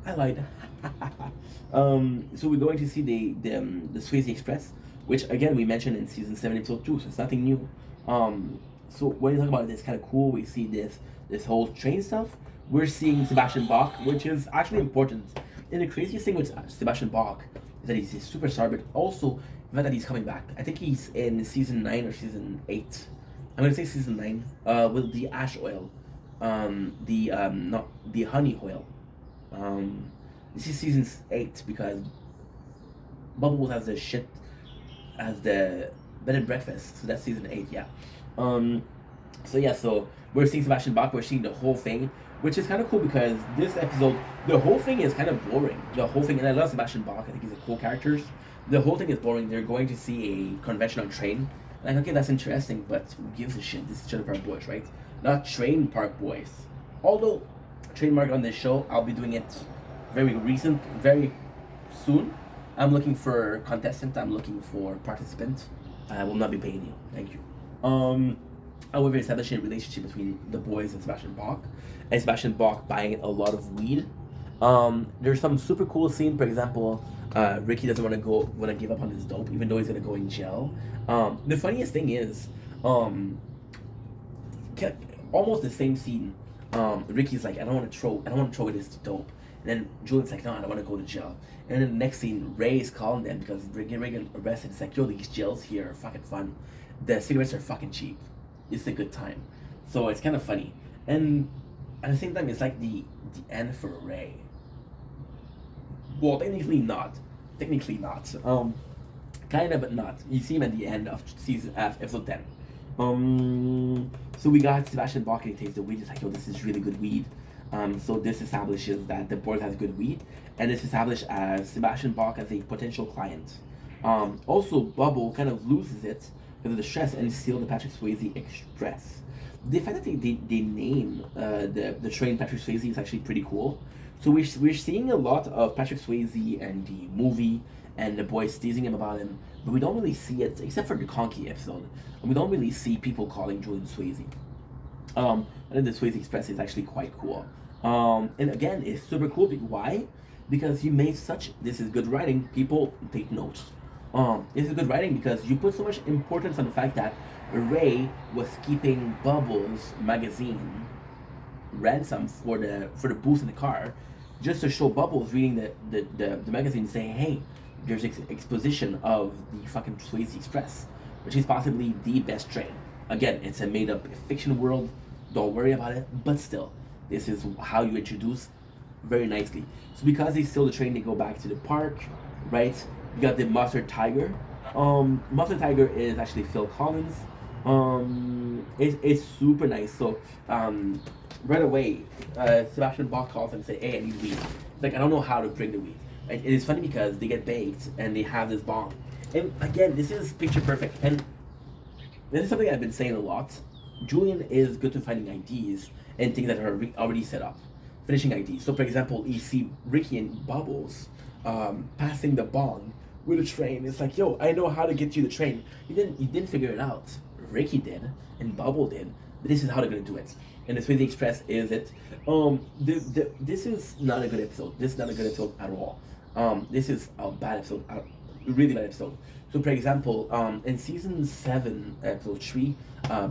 I lied. So we're going to see the Swayze Express, which again we mentioned in season 7 episode 2, so it's nothing new. So when you talk about this, kind of cool. We see this whole train stuff. We're seeing Sebastian Bach, which is actually important. And the craziest thing with Sebastian Bach is that he's a superstar, but also the fact that he's coming back. I think he's in season 9 or season 8. I'm gonna say season 9. With the ash oil, not the honey oil. This is season 8 because Bubbles has the shit as the bed and breakfast, so that's season 8. Yeah. So we're seeing Sebastian Bach. We're seeing the whole thing, which is kind of cool because this episode, the whole thing is kind of boring. The whole thing, and I love Sebastian Bach. I think he's a cool character. The whole thing is boring. They're going to see a convention on train. Like, okay, that's interesting, but who gives a shit? This is Trailer Park Boys, right? Not Train Park Boys. Although, trademark on this show, I'll be doing it very soon. I'm looking for contestant. I'm looking for participant. I will not be paying you. Thank you. However, establishing a relationship between the boys and Sebastian Bach buying a lot of weed. There's some super cool scene. For example, Ricky doesn't want to give up on his dope, even though he's gonna go in jail. The funniest thing is, almost the same scene. Ricky's like, I don't want to throw away this dope. And then Julian's like, no, I don't want to go to jail. And then the next scene, Ray is calling them because Reagan arrested. It's like, yo, these jails here are fucking fun. The cigarettes are fucking cheap. It's a good time. So it's kind of funny. And at the same time, it's like the end for Ray. Well, technically not. Kind of, but not. You see him at the end of episode 10. So we got Sebastian Bach and he tastes the weed. It's like, yo, this is really good weed. So this establishes that the board has good weed, and it's established as Sebastian Bach as a potential client. Also, Bubble kind of loses it because of the stress and steal the Patrick Swayze Express. The fact that they name the train Patrick Swayze is actually pretty cool. So we're seeing a lot of Patrick Swayze and the movie and the boys teasing him about him, but we don't really see it except for the Conky episode. And we don't really see people calling Julian Swayze. And then the Swayze Express is actually quite cool. And again, it's super cool. Why? Because you made this is good writing. People take notes. This is good writing because you put so much importance on the fact that Ray was keeping Bubbles magazine ransom for the booze in the car, just to show Bubbles reading the magazine saying, hey, there's exposition of the fucking Swayze Express, which is possibly the best train. Again, it's a made-up fiction world. Don't worry about it. But still, this is how you introduce very nicely. So because they steal the train, they go back to the park, right? You got the Mustard Tiger. Mustard Tiger is actually Phil Collins. It's super nice. So right away, Sebastian Bach calls and say, hey, I need weed. Like, I don't know how to bring the weed. Right? It is funny because they get baked and they have this bomb. And again, this is picture perfect. And this is something I've been saying a lot. Julian is good to finding IDs and things that are already set up. Finishing IDs. So for example, you see Ricky and Bubbles passing the bong with a train. It's like, yo, I know how to get you the train. You didn't figure it out. Ricky did and Bubble did. But this is how they're gonna do it. And the Swayze Express is it. This is not a good episode. This is not a good episode at all. This is a bad episode. A really bad episode. So for example, in season 7, episode 3,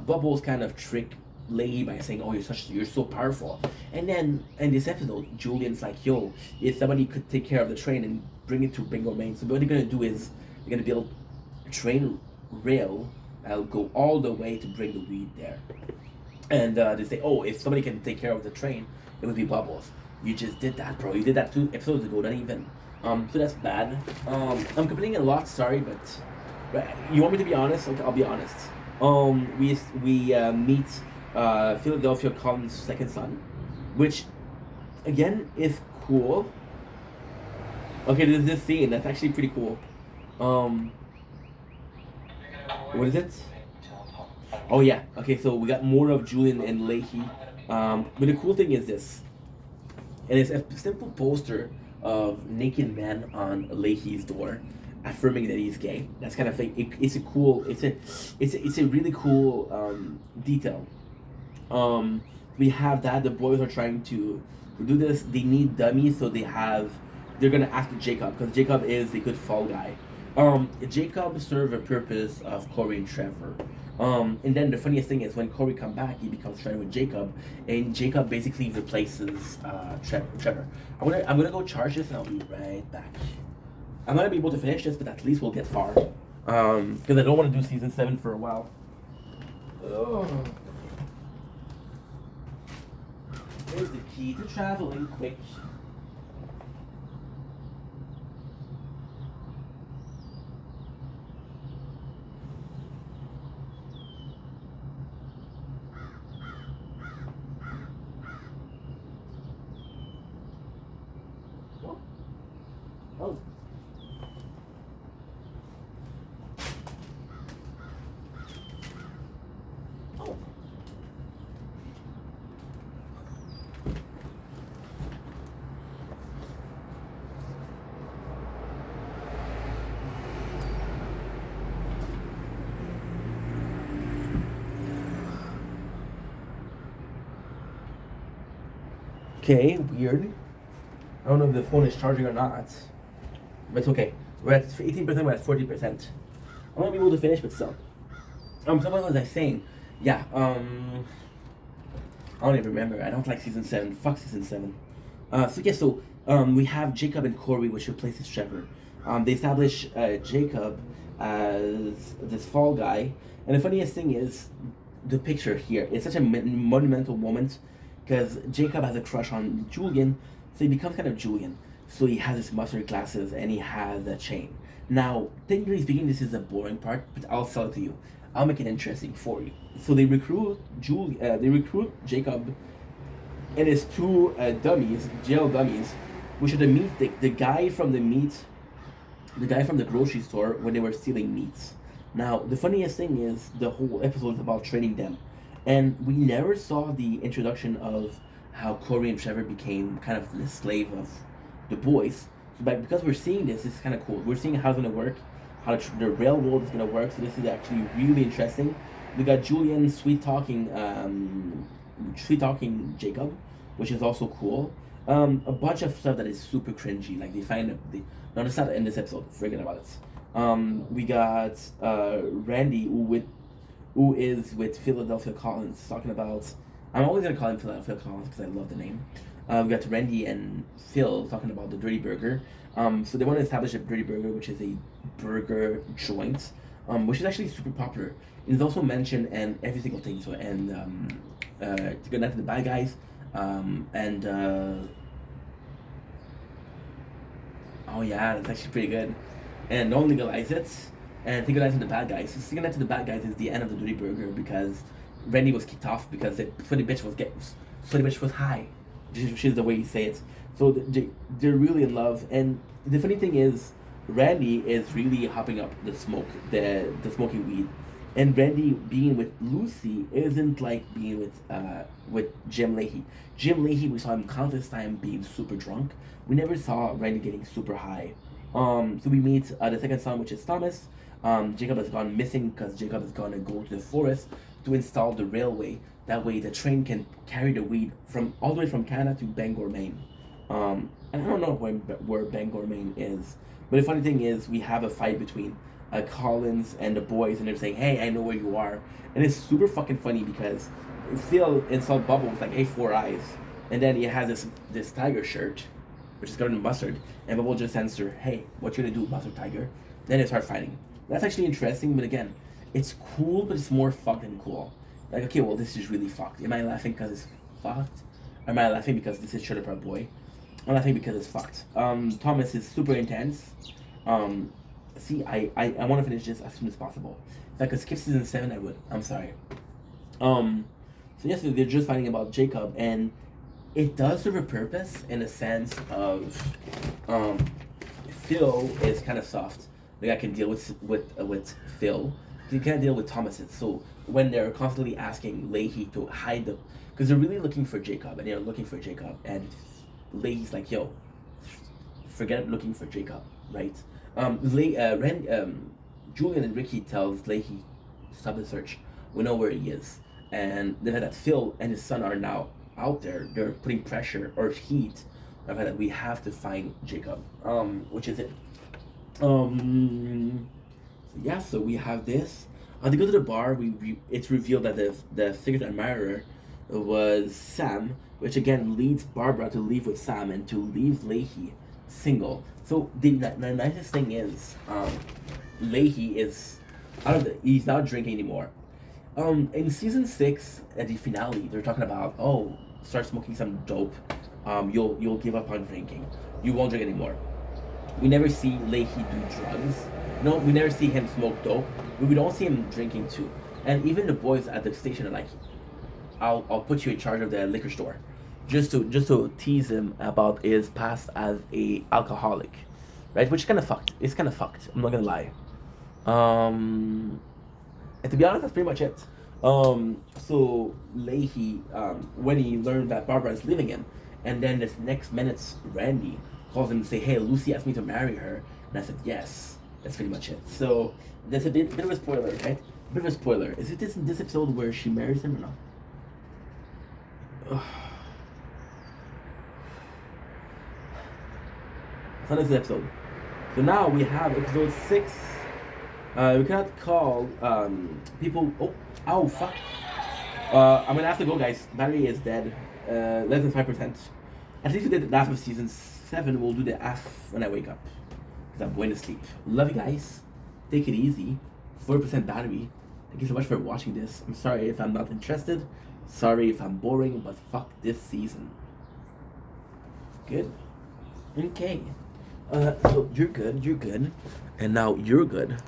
Bubbles kind of trick Leahy by saying, oh, you're so powerful. And then in this episode, Julian's like, yo, if somebody could take care of the train and bring it to Bangor, Maine. So what they're gonna do is they're gonna build a train rail that'll go all the way to bring the weed there. And they say, oh, if somebody can take care of the train, it would be Bubbles. You just did that, bro. You did that 2 episodes ago, not even. So that's bad. I'm complaining a lot, sorry, but you want me to be honest? Okay, I'll be honest. We meet Philadelphia Collins' second son, which again is cool. Okay, there's this scene that's actually pretty cool. What is it? Oh yeah. Okay, so we got more of Julian and Leahy. But the cool thing is this, and it's a simple poster of naked man on Leahy's door, affirming that he's gay. That's kind of fake. It's a really cool detail. We have that the boys are trying to do this. They need dummies, so they're gonna ask Jacob because Jacob is a good fall guy. Jacob served a purpose of Corey and Trevor. And then the funniest thing is when Corey comes back, he becomes friends with Jacob, and Jacob basically replaces Trevor. I'm gonna go charge this, and I'll be right back. I'm not gonna be able to finish this, but at least we'll get far. Because I don't want to do season 7 for a while. Oh. Here's the key to traveling quick. Oh. Oh. Okay, weird. I don't know if the phone is charging or not. But it's okay. We're at 18%, we're at 40%. I'm gonna be able to finish, but still. So what was I saying? Yeah, I don't even remember. I don't like season 7. Fuck season 7. We have Jacob and Corey, which replaces Trevor. They establish Jacob as this fall guy. And the funniest thing is the picture here. It's such a monumental moment because Jacob has a crush on Julian, so he becomes kind of Julian. So he has his mustard glasses and he has a chain. Now, technically speaking, this is the boring part, but I'll sell it to you. I'll make it interesting for you. So they recruit Jacob and his two dummies, jail dummies, which are the guy from the grocery store when they were stealing meats. Now, the funniest thing is the whole episode is about training them, and we never saw the introduction of how Corey and Trevor became kind of the slave of the boys. But because we're seeing this is kind of cool. We're seeing how it's gonna work, how the railroad is gonna work. So this is actually really interesting. We got Julian sweet talking Jacob, which is also cool. A bunch of stuff that is super cringy. Like no, that's not in this episode. Forget about it. We got Randy who is with Philadelphia Collins talking about. I'm always gonna call him Philadelphia Collins because I love the name. We got Randy and Phil talking about the Dirty Burger. So they want to establish a Dirty Burger, which is a burger joint, which is actually super popular. It's also mentioned in every single thing. So to go down to the bad guys, oh yeah, that's actually pretty good. And don't legalize it, and to go down to the bad guys. So sticking that to the bad guys is the end of the Dirty Burger because Randy was kicked off because the funny bitch was high. Which is the way you say it. So they're really in love, and the funny thing is, Randy is really hopping up the smoking weed, and Randy being with Lucy isn't like being with Jim Leahy. Jim Leahy, we saw him countless times being super drunk. We never saw Randy getting super high. So we meet the second son, which is Thomas. Jacob has gone missing because Jacob is gonna go to the forest to install the railway. That way the train can carry the weed all the way from Canada to Bangor, Maine. And I don't know where Bangor, Maine is. But the funny thing is we have a fight between Collins and the boys, and they're saying, hey, I know where you are. And it's super fucking funny because Phil installed Bubble with like 4 eyes. And then he has this tiger shirt, which is covered in mustard. And Bubble just answers, hey, what you gonna do, Mustard Tiger? Then they start fighting. That's actually interesting, but again, it's cool, but it's more fucking cool. Like, okay, well, this is really fucked. Am I laughing because it's fucked? Or am I laughing because this is Shut Up Our Boy? I'm laughing because it's fucked. Thomas is super intense. See, I want to finish this as soon as possible. If I could skip season 7, I would. I'm sorry. So yes, they're just fighting about Jacob, and it does serve a purpose in the sense of Phil is kind of soft. Like I can deal with Phil. You can't deal with Thomas's. So when they're constantly asking Leahy to hide them, because they're really looking for Jacob, and they're looking for Jacob, and Leahy's like, yo, forget looking for Jacob, right? Julian and Ricky tells Leahy, stop the search. We know where he is. And the fact that Phil and his son are now out there, they're putting pressure or heat on the fact that we have to find Jacob, which is it. So we have this. They go to the bar. It's revealed that the secret admirer was Sam, which again leads Barbara to leave with Sam and to leave Leahy single. So the nicest thing is, Leahy is he's not drinking anymore. In season 6 at the finale, they're talking about, oh, start smoking some dope. You'll give up on drinking. You won't drink anymore. We never see Leahy do drugs. No, we never see him smoke dope. We don't see him drinking too. And even the boys at the station are like, I'll put you in charge of the liquor store, just to tease him about his past as a alcoholic, right? Which is kind of fucked. It's kind of fucked. I'm not gonna lie. And to be honest, that's pretty much it. So Leahy, when he learned that Barbara is leaving him, and then this next minute's Randy calls him to say, "Hey, Lucy asked me to marry her," and I said, "Yes." That's pretty much it. So there's a bit of a spoiler, right? A bit of a spoiler. Is it this episode where she marries him or not? It's not this episode. So now we have episode 6. We cannot call people. Oh, fuck. I'm gonna have to go, guys. Battery is dead. Less than 5%. At least we did the half of season 7. We'll do the half when I wake up, because I'm going to sleep. Love you guys. Take it easy. 4% battery. Thank you so much for watching this. I'm sorry if I'm not interested. Sorry if I'm boring, but fuck this season. Good. Okay. So you're good. And now you're good.